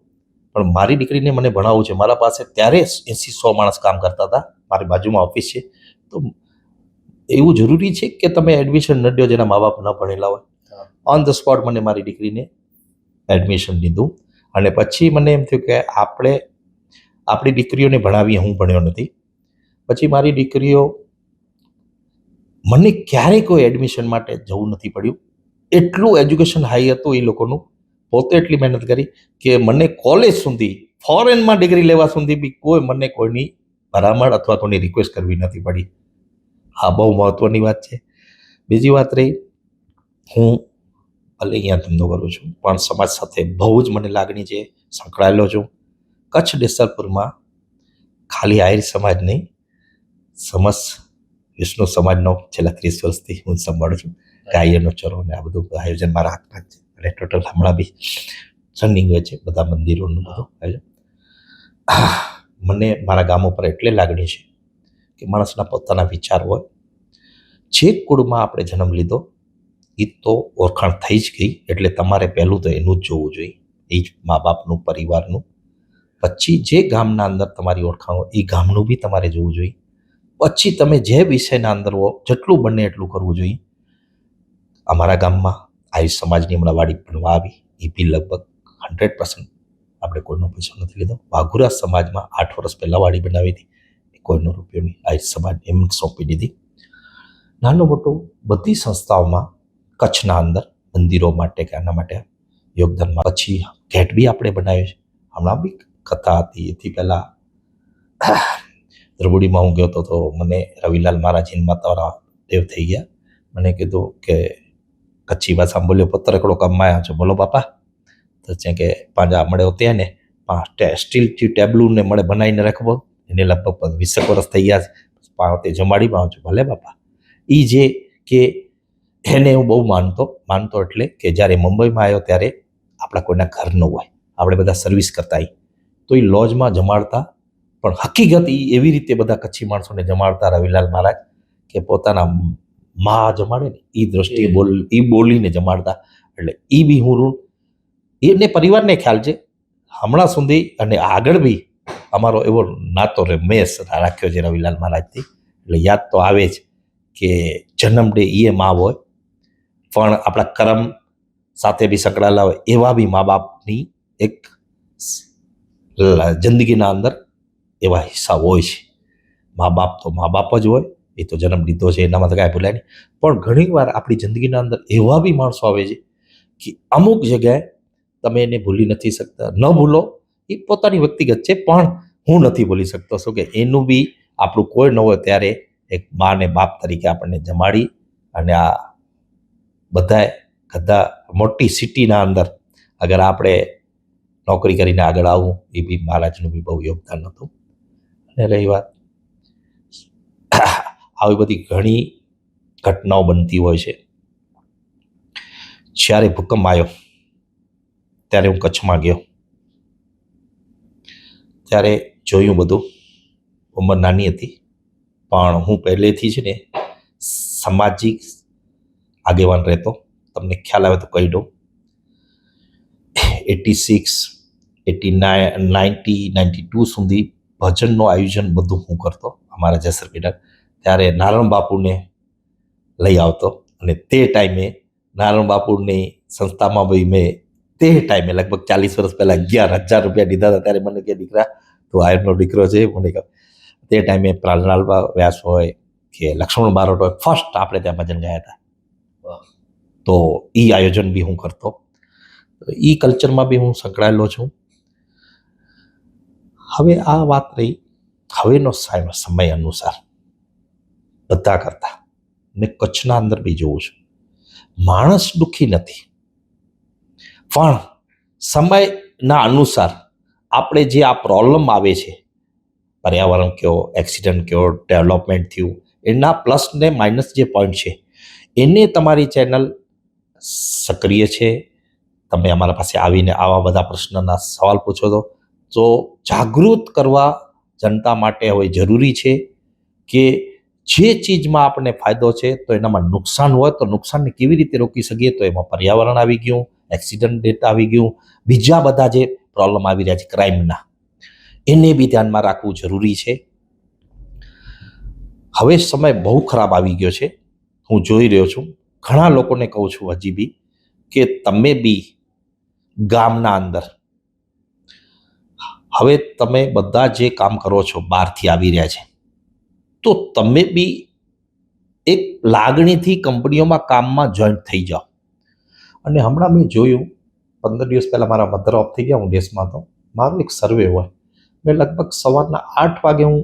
પણ મારી દીકરીને મને ભણાવવું છે. મારા પાસે ત્યારે 80-100 માણસ કામ કરતા હતા, મારી બાજુમાં ઓફિસ છે. તો એવું જરૂરી છે કે તમે એડમિશન ન દો જેના મા બાપ ન ભણેલા હોય? ઓન ધ સ્પોટ મને મારી દીકરીને એડમિશન લીધું. અને પછી મને એમ થયું કે આપણે આપણી દીકરીઓને ભણાવીએ. હું ભણ્યો નથી. પછી મારી દીકરીઓ, મને ક્યારેય કોઈ એડમિશન માટે જવું નથી પડ્યું. એટલું એજ્યુકેશન હાઈ હતું એ લોકોનું. પોતે એટલી મહેનત કરી કે મને કોલેજ સુધી, ફોરેનમાં ડિગ્રી લેવા સુધી બી મને કોઈની ભલામણ અથવા કોઈની રિક્વેસ્ટ કરવી નથી પડી. આ બહુ મહત્વની વાત છે. બીજી વાત રહી, હું ભલે અહીંયા ધંધો કરું છું, પણ સમાજ સાથે બહુ જ મને લાગણી છે, સંકળાયેલો છું. કચ્છ દેસલપુરમાં ખાલી આહિર સમાજ નહીં, સમસ્ત વિષ્ણુ સમાજનો છેલ્લા 30 વર્ષથી હું સંભાળું છું. ગાયનો ચરો ને આ બધું આયોજન મારા હાથમાં જ છે. અને ટોટલ હમણાં બી રનિંગ હોય છે બધા મંદિરોનું બધું આયોજન. મને મારા ગામ ઉપર એટલે લાગણી છે કે માણસના પોતાના વિચાર હોય. જે કુળમાં આપણે જન્મ લીધો એ તો ઓળખાણ થઈ જ ગઈ, એટલે તમારે પહેલું તો એનું જ જોવું જોઈએ, એ જ મા બાપનું, પરિવારનું. પછી જે ગામના અંદર તમારી ઓળખાણ હોય એ ગામનું બી તમારે જોવું જોઈએ. પછી તમે જે વિષયના અંદર હો જેટલું બને એટલું કરવું જોઈએ. અમારા ગામમાં આહિર સમાજની હમણાં વાડી બનવા આવી, એ બી લગભગ 100% આપણે કોઈનો પૈસો નથી લીધો. વાઘુરા સમાજમાં 8 વર્ષ પહેલાં વાડી બનાવી હતી, કોઈનો રૂપિયો નહીં, આહિર સમાજ એમ સોંપી દીધી. નાનું મોટું બધી સંસ્થાઓમાં કચ્છના અંદર મંદિરો માટે કે આના માટે યોગદાનમાં. પછી ગેટ બી આપણે બનાવ્યો છે. હમણાં બી કથા હતી, એથી પહેલાં દ્રબુડીમાં હું ગયો હતો તો મને રવિલાલ મહારાજ માતાવાળા દેવ થઈ ગયા. મને કીધું કે કચ્છી ભાષામાં બોલ્યો, પુત્ર એકડો કમમાં આવ્યો છો, બોલો બાપા. તો છે કે પાંજા મળે ત્યાં ને સ્ટીલથી ટેબલું ને મળે બનાવીને રાખવો, એને લગભગ 20 વર્ષ થઈ ગયા છે. તે જમાડી માં છું, ભલે બાપા. એ જે કે એને હું બહુ માનતો એટલે કે જ્યારે મુંબઈમાં આવ્યો ત્યારે આપણા કોઈના ઘર ન હોય, આપણે બધા સર્વિસ કરતા હોય, તો એ લોજમાં જમાડતા. પણ હકીકત એ એવી રીતે બધા કચ્છી માણસોને જમાડતા રવિલાલ મહારાજ કે પોતાના માં જમાડે ને એ દ્રષ્ટિએ બોલીને જમાડતા. એટલે એ બી હું એને પરિવારને ખ્યાલ છે હમણાં સુધી, અને આગળ બી અમારો એવો નાતો રાખ્યો છે રવિલાલ મહારાજથી. એટલે યાદ તો આવે જ કે જન્મ ડે એ મા હોય, પણ આપણા કર્મ સાથે બી સંકળાયેલા હોય એવા બી મા બાપની એક જિંદગીના અંદર એવા હિસ્સા હોય છે. મા બાપ તો મા બાપ જ હોય, એ તો જન્મ લીધો છે એનામાં તો કાંઈ ભૂલાય નહીં. પણ ઘણી વાર આપણી જિંદગીના અંદર એવા બી માણસો આવે છે કે અમુક જગ્યાએ તમે એને ભૂલી નથી શકતા. ન ભૂલો એ પોતાની વ્યક્તિગત છે, પણ હું નથી ભૂલી શકતો શું કે એનું બી આપણું કોઈ ન હોય ત્યારે એક મા ને બાપ તરીકે આપણને જમાડી. અને આ બધા મોટી સિટીના અંદર અગર આપણે નોકરી કરીને આગળ આવવું, એ બી મહારાજનું બી બહુ યોગદાન હતું. અને રહી વાત, આવી બધી ઘણી ઘટનાઓ બનતી હોય છે. જ્યારે ભૂકંપ આવ્યો ત્યારે હું કચ્છમાં ગયો, ત્યારે જોયું બધું. ઉંમર નાની હતી, પણ હું પહેલેથી છે ને સામાજિક આગેવાન રહેતો. તમને ખ્યાલ આવે તો કહી દઉં, 86, 89, 90, 92 સુધી ભજનનું આયોજન બધું હું કરતો અમારા જેસર પીડા. ત્યારે નારાયણ બાપુને લઈ આવતો, અને તે ટાઈમે નારાયણ બાપુની સંસ્થામાં ભાઈ મેં તે ટાઈમે લગભગ 40 વર્ષ પહેલાં 11,000 રૂપિયા દીધા હતા. ત્યારે મને કે દીકરા તું આયરનો દીકરો છે. મને કહે તે ટાઈમે પ્રાણલાલ વ્યાસ હોય કે લક્ષ્મણ બારોટ હોય, ફર્સ્ટ આપણે ત્યાં ભજન ગયા હતા. તો એ આયોજન બી હું કરતો. એ કલ્ચરમાં બી હું સંકળાયેલો છું. હવે આ વાત રહી હવેનો સમય અનુસાર બધા કરતા મેં કચ્છના અંદર બી જોઉં છું, માણસ દુઃખી નથી, પણ સમયના અનુસાર આપણે જે આ પ્રોબ્લેમ આવે છે, પર્યાવરણ કયો, એક્સિડન્ટ કયો, ડેવલપમેન્ટ થયું, એના પ્લસ ને માઇનસ જે પોઈન્ટ છે એને તમારી ચેનલ સક્રિય છે. તમે અમારા પાસે આવીને આવા બધા પ્રશ્નના સવાલ પૂછો તો જાગૃત કરવા જનતા માટે હવે જરૂરી છે કે જે ચીજમાં આપણને ફાયદો છે તો એનામાં નુકસાન હોય તો નુકસાનને કેવી રીતે રોકી શકીએ. તો એમાં પર્યાવરણ આવી ગયું, એક્સિડન્ટ ડેટ આવી ગયું, બીજા બધા જે પ્રોબ્લેમ આવી રહ્યા છે ક્રાઇમના, એને બી ધ્યાનમાં રાખવું જરૂરી છે. હવે સમય બહુ ખરાબ આવી ગયો છે. હું જોઈ રહ્યો છું, ઘણા લોકોને કહું છું હજી બી કે તમે બી ગામના અંદર હવે તમે બધા જે કામ કરો છો બહારથી આવી રહ્યા છે, તો તમે બી એક લાગણીથી કંપનીઓમાં કામમાં જોઈન્ટ થઈ જાઓ. અને હમણાં મેં જોયું 15 દિવસ પહેલાં મારા મધર ઓફ થઈ ગયા, હું દેશમાં હતો. મારો એક સર્વે હોય, મેં લગભગ સવારના 8 વાગે હું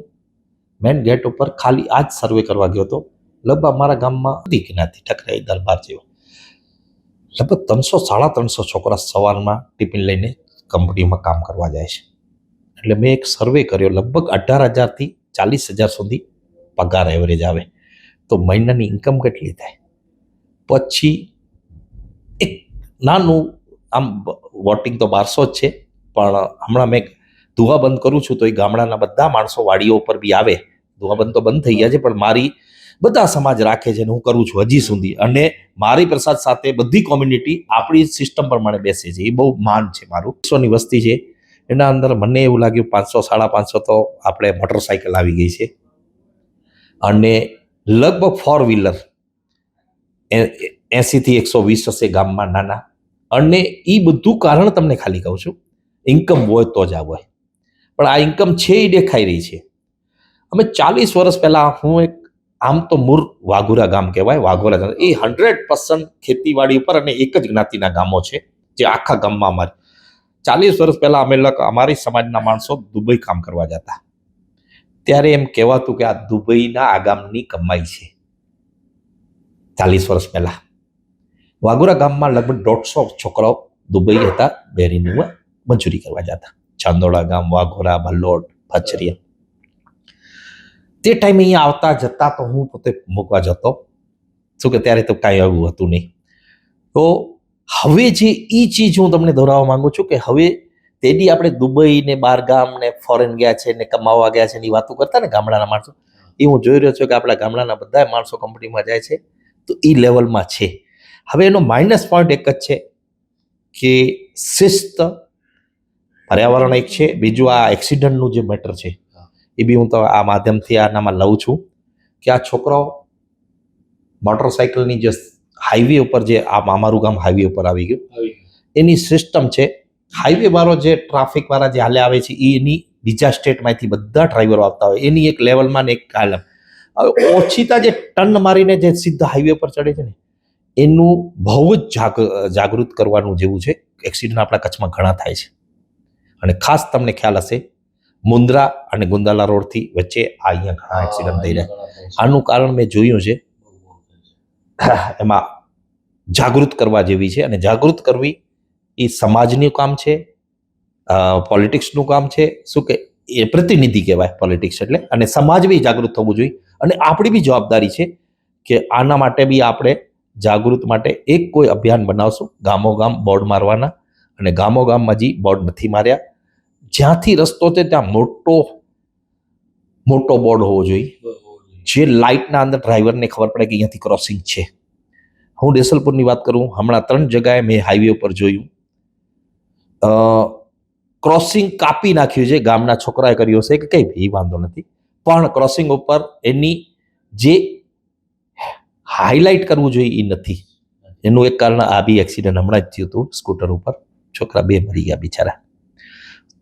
મેન ગેટ ઉપર ખાલી આ જ સર્વે કરવા ગયો હતો. લગભગ મારા ગામમાં જ્ઞાતિ ઠકરાઈ દરબાર જેવો લગભગ 300-350 છોકરા સવારમાં ટિફિન લઈને કંપનીમાં કામ કરવા જાય છે. એટલે મેં એક સર્વે કર્યો, લગભગ 18,000 થી 40,000 સુધી પગાર એવરેજ આવે, તો મહિનાની ઇન્કમ કેટલી થાય? પછી એક નાનું આમ વોટિંગ તો 1200 જ છે, પણ હમણાં મેં દુહાબંધ કરું છું તો એ ગામડાના બધા માણસો વાડીઓ ઉપર બી આવે. દુહાબંધ તો બંધ થઈ ગયા છે, પણ મારી બધા સમાજ રાખે છે અને હું કરું છું હજી સુધી. અને મારી પ્રસાદ સાથે બધી કોમ્યુનિટી આપણી સિસ્ટમ પ્રમાણે બેસે છે. એ બહુ માન છે મારું. 100ની વસ્તી છે, એના અંદર મને એવું લાગ્યું 500-550 તો આપણે મોટરસાઇકલ આવી ગઈ છે, અને લગભગ 4 વ્હીલર 80થી 120 હશે ગામમાં નાના. અને એ બધું કારણ તમને ખાલી કહું છું, ઇન્કમ હોય તો જ આવે, પણ આ ઇન્કમ છે એ દેખાઈ રહી છે. અમે 40 વર્ષ પહેલા હું એક, આમ તો મૂળ વાઘોરા ગામ કહેવાય, વાઘોરા એ 100% ખેતીવાડી ઉપર અને એક જ જ્ઞાતિના ગામો છે જે આખા ગામમાં અમારે 40 વર્ષ પહેલા અમે અમારી સમાજના માણસો દુબઈ કામ કરવા જતા. ત્યારે એમ કહેવાતું કે આ દુબઈના આ ગામની કમાઈ છે. 40 વર્ષ પહેલા વાઘોરા ગામમાં લગભગ 150 છોકરાઓ દુબઈ હતા, બેરીનું મજૂરી કરવા જતા. ચાંદોડા ગામ, વાઘોરા, ભલ્લોડ, ફચરિયા. તે ટાઈમે અહીંયા આવતા જતા તો હું પોતે મૂકવા જતો. શું કે ત્યારે તો કાંઈ એવું હતું નહીં. તો હવે જે ચીજ હું તમને દોહરાવવા માંગુ છું કે હવે તેની આપણે દુબઈ ને બારગામ ને ફોરેન ગયા છે ને કમાવા ગયા છે એની વાતો કરતા ને ગામડાના માણસો, એ હું જોઈ રહ્યો છું કે આપણા ગામડાના બધા માણસો કંપનીમાં જાય છે તો એ લેવલમાં છે. હવે એનો માઇનસ પોઈન્ટ એક જ છે કે શિસ્ત, પર્યાવરણ એક છે, બીજું આ એક્સિડન્ટનું જે મેટર છે એ બી હું તો આ માધ્યમથી આનામાં લઉં છું કે આ છોકરાઓ મોટરસાઇકલની જે હાઈવે ઉપર, જે આ અમારું ગામ હાઈવે ઉપર આવી ગયું, એની સિસ્ટમ છે. હાઈવે વાળો જે ટ્રાફિક વાળા જે હાલે આવે છે એની બીજા સ્ટેટમાંથી બધા ડ્રાઈવરો આવતા હોય એની એક લેવલમાં ને એક કાલમ. હવે ઓછીતા જે ટર્ન મારીને જે સીધા હાઈવે પર ચડે છે ને એનું બહુ જ જાગૃત કરવાનું જેવું છે. એક્સિડન્ટ આપણા કચ્છમાં ઘણા થાય છે અને ખાસ તમને ખ્યાલ હશે મુન્દ્રા અને ગુંદાલા રોડથી વચ્ચે આ અહીંયા ઘણા એક્સિડન્ટ થઈ રહ્યા. આનું કારણ મેં જોયું છે, એમાં જાગૃત કરવા જેવી છે અને જાગૃત કરવી એ સમાજનું કામ છે, પોલિટિક્સનું કામ છે. શું કે એ પ્રતિનિધિ કહેવાય પોલિટિક્સ એટલે, અને સમાજ બી જાગૃત થવું જોઈએ અને આપણી બી જવાબદારી છે કે આના માટે બી આપણે જાગૃત માટે એક કોઈ અભિયાન બનાવશું, ગામો ગામ બોર્ડ મારવાના. અને ગામો ગામમાં જે બોર્ડ નથી માર્યા, જ્યાંથી રસ્તો છે ત્યાં મોટો બોર્ડ હોવો જોઈએ, જે લાઇટના અંદર ડ્રાઈવરને ખબર પડે કે અહીંયાથી ક્રોસિંગ છે. હું દેસલપુરની વાત કરું, હમણાં 3 જગ્યાએ મેં હાઈવે ઉપર જોયું ક્રોસિંગ કાપી નાખ્યું છે, ગામના છોકરાએ કર્યો છે કે કઈ એ વાંધો નથી, પણ ક્રોસિંગ ઉપર એની જે હાઇલાઇટ કરવું જોઈએ એ નથી. એનું એક કારણ આ બી એક્સિડન્ટ હમણાં જ થયું હતું, સ્કૂટર ઉપર છોકરા 2 મરી ગયા બિચારા.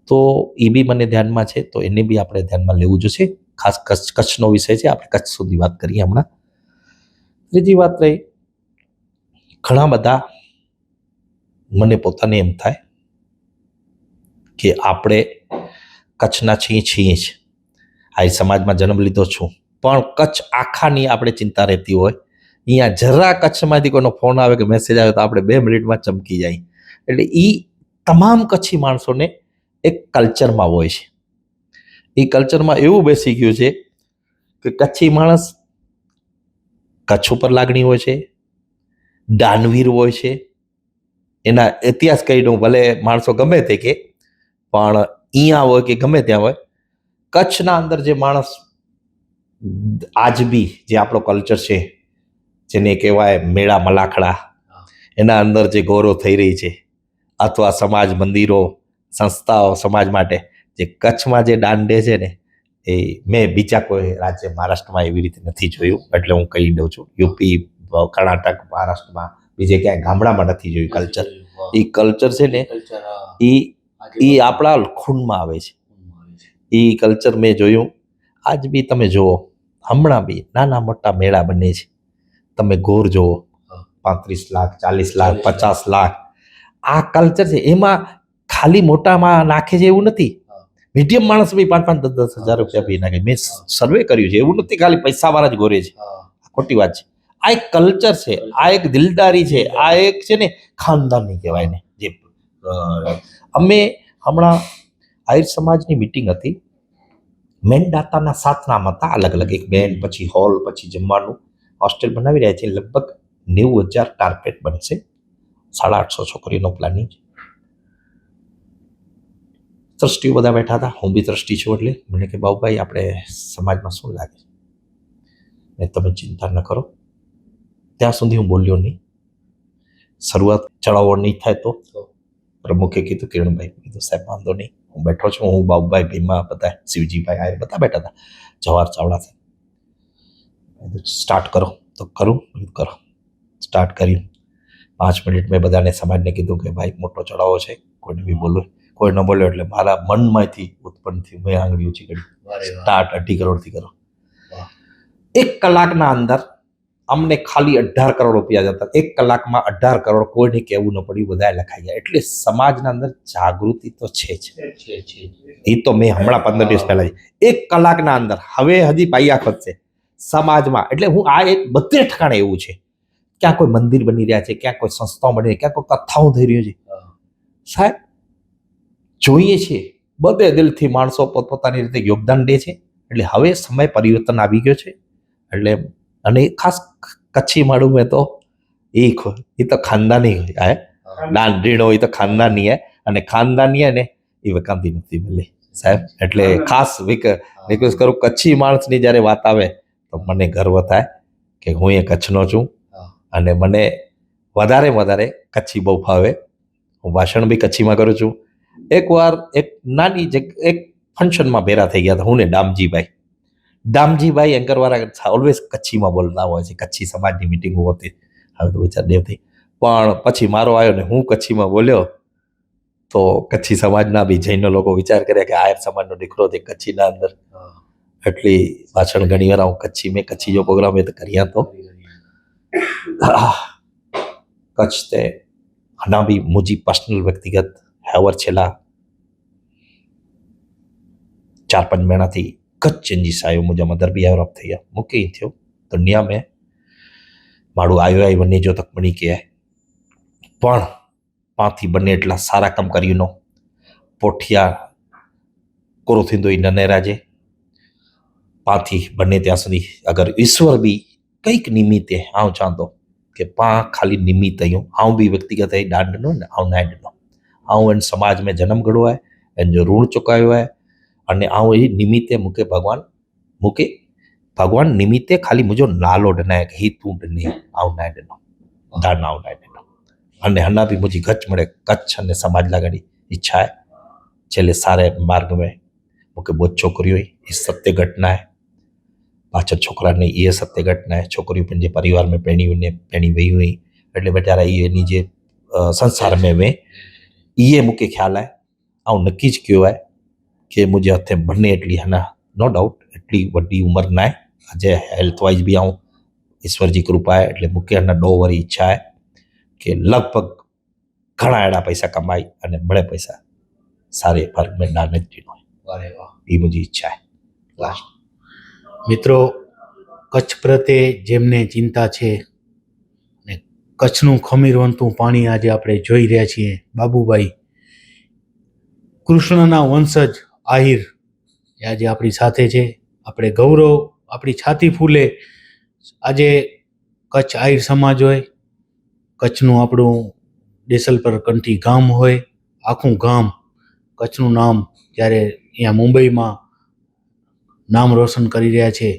તો એ બી મને ધ્યાનમાં છે, તો એને બી આપણે ધ્યાનમાં લેવું જોઈશે. ખાસ કચ્છનો વિષય છે, આપણે કચ્છ સુધી વાત કરીએ હમણાં. ત્રીજી વાત રહી, ઘણા બધા મને પોતાને એમ થાય કે આપણે કચ્છના છીએ જ, આ સમાજમાં જન્મ લીધો છું, પણ કચ્છ આખાની આપણે ચિંતા રહેતી હોય. અહીંયા જરા કચ્છમાંથી કોઈનો ફોન આવે કે મેસેજ આવે તો આપણે 2 મિનિટમાં ચમકી જાય. એટલે એ તમામ કચ્છી માણસોને એક કલ્ચરમાં હોય છે. એ કલ્ચરમાં એવું બેસી ગયું છે કે કચ્છી માણસ કચ્છ ઉપર લાગણી હોય છે, દાનવીર હોય છે. એના ઇતિહાસ કહી દઉં, ભલે માણસો ગમે તે કે, પણ અહીંયા હોય કે ગમે ત્યાં હોય, કચ્છના અંદર જે માણસ આજ બી જે આપણો કલ્ચર છે, જેને કહેવાય મેળા મલાખડા, એના અંદર જે ગૌરવ થઈ રહી છે, અથવા સમાજ, મંદિરો, સંસ્થાઓ સમાજ માટે જે કચ્છમાં જે દાન દે છે ને, એ મેં બીજા કોઈ રાજ્ય મહારાષ્ટ્રમાં એવી રીતે નથી જોયું. એટલે હું કહી દઉં છું, યુપી, કર્ણાટક, મહારાષ્ટ્રમાં બીજે ક્યાંય ગામડામાં નથી જોયું કલ્ચર. એ કલ્ચર છે ને એ આપણા ખૂનમાં આવે છે. એ કલ્ચર મેં જોયું. આજ બી તમે જુઓ, હમણાં બી નાના મોટા મેળા બને છે. તમે ગોર જુઓ, 35 લાખ, 40 લાખ, 50 લાખ. આ કલ્ચર છે. એમાં ખાલી મોટામાં નાખે છે એવું નથી, મીડિયમ માણસ બી 5-5, 10-10 હજાર રૂપિયા બી નાખે. મેં સર્વે કર્યું છે, એવું નથી ખાલી પૈસાવાળા જ ગોરે છે. ખોટી વાત છે. આ એક કલ્ચર છે, આ એક દિલદારી છે, આ એક છે ને ખાનદાની કહેવાય ને. જે અમે હમણાં આહિર સમાજની મિટિંગ હતી, મેનદાતાના 7 નામ હતા અલગ અલગ, એક બેન, પછી હોલ, પછી જમવાનું, હોસ્ટેલ બનાવી રહ્યા છે. લગભગ 90,000 ટાર્ગેટ બનશે. 850 છોકરીઓનો પ્લાનિંગ. ટ્રસ્ટીઓ બધા બેઠા હતા, હું બી ટ્રસ્ટી છું. એટલે મને કે બાબુભાઈ, આપણે સમાજમાં શું લાગે? મેં તમે ચિંતા ન કરો. ત્યાં સુધી હું બોલ્યો નહીં. શરૂઆત ચડાવો નહીં થાય તો પ્રમુખે કીધું, કિરણભાઈ કીધું, સાહેબ વાંધો નહીં, હું બેઠો છું. હું બાબુભાઈ, ભીમા, બધા શિવજીભાઈ આયર બધા બેઠા હતા, જવાહર ચાવડા છે. સ્ટાર્ટ કરો તો કરું, કરો. સ્ટાર્ટ કર્યું. 5 મિનિટ મેં બધાને સમાજને કીધું કે ભાઈ મોટો ચડાવો છે, કોઈને બી બોલો. કોઈ ન બોલ્યો એટલે મારા મનમાંથી ઉત્પન્ન થયું. મેં આંગળી ઊંચી કરી, સ્ટાર્ટ 2.5 કરોડથી કરો. 1 કલાકના અંદર અમને ખાલી 18 કરોડ રૂપિયા જતા. 1 કલાકમાં 18 કરોડ, કોઈને કહેવું ન પડ્યું, બધા લખાઈ ગયા. એટલે સમાજના અંદર જાગૃતિ તો છે જ. એ તો મેં હમણાં 15 દિવસ પહેલા 1 કલાકના અંદર, હવે હજી પાયા ખોદશે સમાજમાં. એટલે હું આ એક બધે ઠકાણે એવું છે, ક્યાં કોઈ મંદિર બની રહ્યા છે, ક્યાં કોઈ સંસ્થાઓ બની રહી, ક્યાં કોઈ કથાઓ થઈ રહ્યું છે. સાહેબ જોઈએ છીએ બધે દિલથી માણસો પોતપોતાની રીતે યોગદાન દે છે. એટલે હવે સમય પરિવર્તન આવી ગયો છે. એટલે અને ખાસ કચ્છી માળું મેં તો એ તો ખાનદાની દાન ડીણ હોય તો ખાનદાની હે, અને ખાનદાની હે ને એ વકામતી નથી મળી સાહેબ. એટલે ખાસ રિક્વેસ્ટ કરું, કચ્છી માણસની જ્યારે વાત આવે તો મને ગર્વ થાય કે હું એ કચ્છનો છું, અને મને વધારે કચ્છી બહુ ફાવે. હું ભાષણ બી કચ્છીમાં કરું છું. એકવાર એક નાની એક ફંક્શનમાં ભેરા થઈ ગયા હતા, હું ને દામજીભાઈ એન્કરવાળા ઓલવેઝ કચ્છીમાં બોલતા હોય છે, કચ્છી સમાજની મિટિંગો હોતી, હવે તો વિચાર દેવ થઈ. પણ પછી મારો આવ્યો ને હું કચ્છીમાં બોલ્યો તો કચ્છી સમાજના બી જૈનો લોકો વિચાર કરે કે આયર સમાજનો દીકરો છે કચ્છીના અંદર. એટલી ભાષણ ઘણી વાર હું કચ્છી જો પ્રોગ્રામ એ તો કર્યા તો કચ્છ તે હના બી મુજી પર્સનલ વ્યક્તિગત હેવર છેલ્લા 4-5 મહિનાથી કચ્છ ચેન્જીસ આવ્યો. મુझे मदर भी डेवलप થઈ ગયા મૂકી થયો દુનિયા મેં મારું આવ્યો બને જો તક બની કે પણ પાંથી બને એટલા સારા કામ કર્યું નો પોઠિયા કોરો થીંદો ઈ નને રાજે પાંથી બને ત્યાં સુધી અગર ઈશ્વર બી કંઈક નિમિત્તે આવું ચાહતો કે પા ખાલી નિમિત્ત આયું આવું બી વ્યક્તિગત એ દાંડનો ને આવું ના દાંડનો આવું એન સમાજ में जन्म गड़ो है एन जो ऋण चुकायो है અને આવું એ નિમિત્તે મૂકે ભગવાન નિમિત્તે ખાલી મુજો નાલો ડનાય કે હી તું ડને આવું ના ડનો દાન આવું ના ડનો. અને હના બી મુજી ગચ મળે કચ્છ અને સમાજ લાગણી ઈચ્છા है चले सारे मार्ग में मूंखे बहुत छोकरियों ये सत्य घटना है पाचर छोकरा ने ये सत्य घटना है छोकरियों पंहिंजे परिवार में पहिणी वही हुई એટલે बेचारा ये जे संसार में वे ये मूंखे ख्याल है ऐं नक्की ज कयो है कि मुझे हथे बने एटली है ना नो डाउट एटली वड्डी उम्र ना है अजय हेल्थ वाइज भी आऊँ ईश्वर जी कृपा है એટલે મૂકે એના ડો વરી ઈચ્છા है कि लगभग घણા એડા પૈસા કમાઈ અને મળે પૈસા સારે વર્ગ में દાન જ દીનો है એ मुझी ઈચ્છા है. મિત્રો, કચ્છ પ્રત્યે જેમને ચિંતા છે ને કચ્છનું ખમીરવંતું પાણી આજે આપણે જોઈ રહ્યા છીએ, બાબુભાઈ કૃષ્ણના વંશજ આહિર એ આજે આપણી સાથે છે. આપણે ગૌરવ, આપણી છાતી ફૂલે. આજે કચ્છ આહિર સમાજ હોય, કચ્છનું આપણું દેસલપર કંઠી ગામ હોય, આખું ગામ કચ્છનું નામ જ્યારે અહીંયા મુંબઈમાં નામ રોશન કરી રહ્યા છે,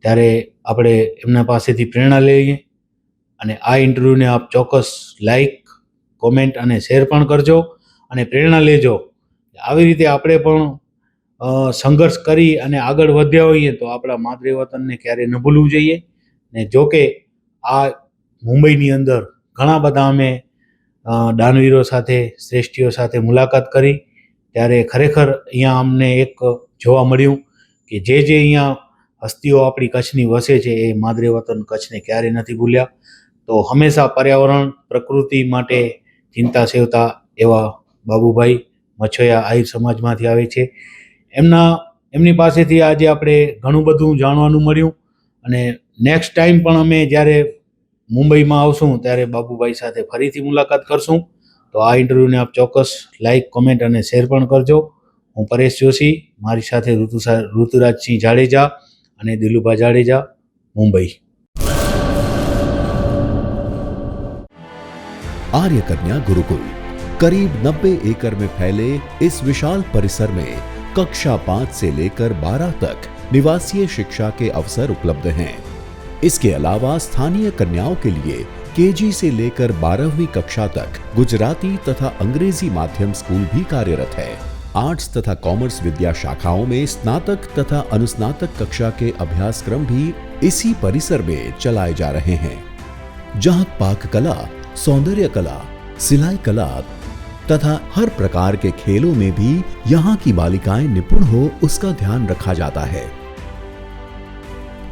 ત્યારે આપણે એમના પાસેથી પ્રેરણા લઈએ. અને આ ઇન્ટરવ્યૂને આપ ચોક્કસ લાઈક, કોમેન્ટ અને શેર પણ કરજો અને પ્રેરણા લેજો. આવી રીતે આપણે પણ સંઘર્ષ કરી અને આગળ વધ્યા હોઈએ તો આપણા માતૃ વતનને ક્યારેય ન ભૂલવું જોઈએ. ને જોકે આ મુંબઈની અંદર ઘણા બધા અમે દાનવીરો સાથે, શ્રેષ્ઠીઓ સાથે મુલાકાત કરી, ત્યારે ખરેખર અહીંયા અમને એક જોવા મળ્યું કે જે અહીંયા હસ્તીઓ આપણી કચ્છની વસે છે એ માદરે વતન કચ્છને ક્યારેય નથી ભૂલ્યા. તો હંમેશા પર્યાવરણ, પ્રકૃતિ માટે ચિંતા સેવતા એવા બાબુભાઈ મછોયા આહિર સમાજમાંથી આવે છે. એમની પાસેથી આજે આપણે ઘણું બધું જાણવાનું મળ્યું. અને નેક્સ્ટ ટાઈમ પણ અમે જ્યારે મુંબઈમાં આવશું ત્યારે બાબુભાઈ સાથે ફરીથી મુલાકાત કરશું. તો આ ઇન્ટરવ્યૂને આપ ચોક્કસ લાઈક, કોમેન્ટ અને શેર પણ કરજો. હું પરેશ જોશી, મારી સાથે ઋતુરાજસિંહ જાડેજા અને દિલુભા જાડેજા, मुंबई. आर्य कन्या गुरुकुल करीब 90 एकड़ में फैले इस विशाल परिसर में कक्षा 5 से लेकर 12 तक निवासीय शिक्षा के अवसर उपलब्ध हैं. इसके अलावा स्थानीय कन्याओं के लिए केजी से लेकर 12वीं कक्षा तक गुजराती तथा अंग्रेजी माध्यम स्कूल भी कार्यरत है. आर्ट्स तथा कॉमर्स विद्या शाखाओं में स्नातक तथा अनुस्नातक कक्षा के अभ्यासक्रम भी इसी परिसर में चलाए जा रहे हैं, जहां पाक कला, सौंदर्य कला, सिलाई कला तथा हर प्रकार के खेलों में भी यहाँ की बालिकाएं निपुण हो उसका ध्यान रखा जाता है.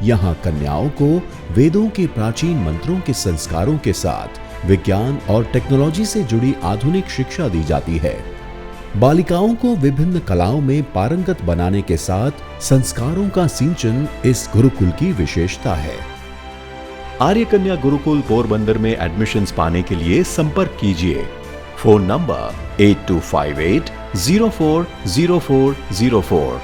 यहाँ कन्याओं को वेदों के प्राचीन मंत्रों के संस्कारों के साथ विज्ञान और टेक्नोलॉजी से जुड़ी आधुनिक शिक्षा दी जाती है. बालिकाओं को विभिन्न कलाओं में पारंगत बनाने के साथ संस्कारों का सिंचन इस गुरुकुल की विशेषता है. आर्य कन्या गुरुकुल पोरबंदर में एडमिशन्स पाने के लिए संपर्क कीजिए. Phone number 8258 040404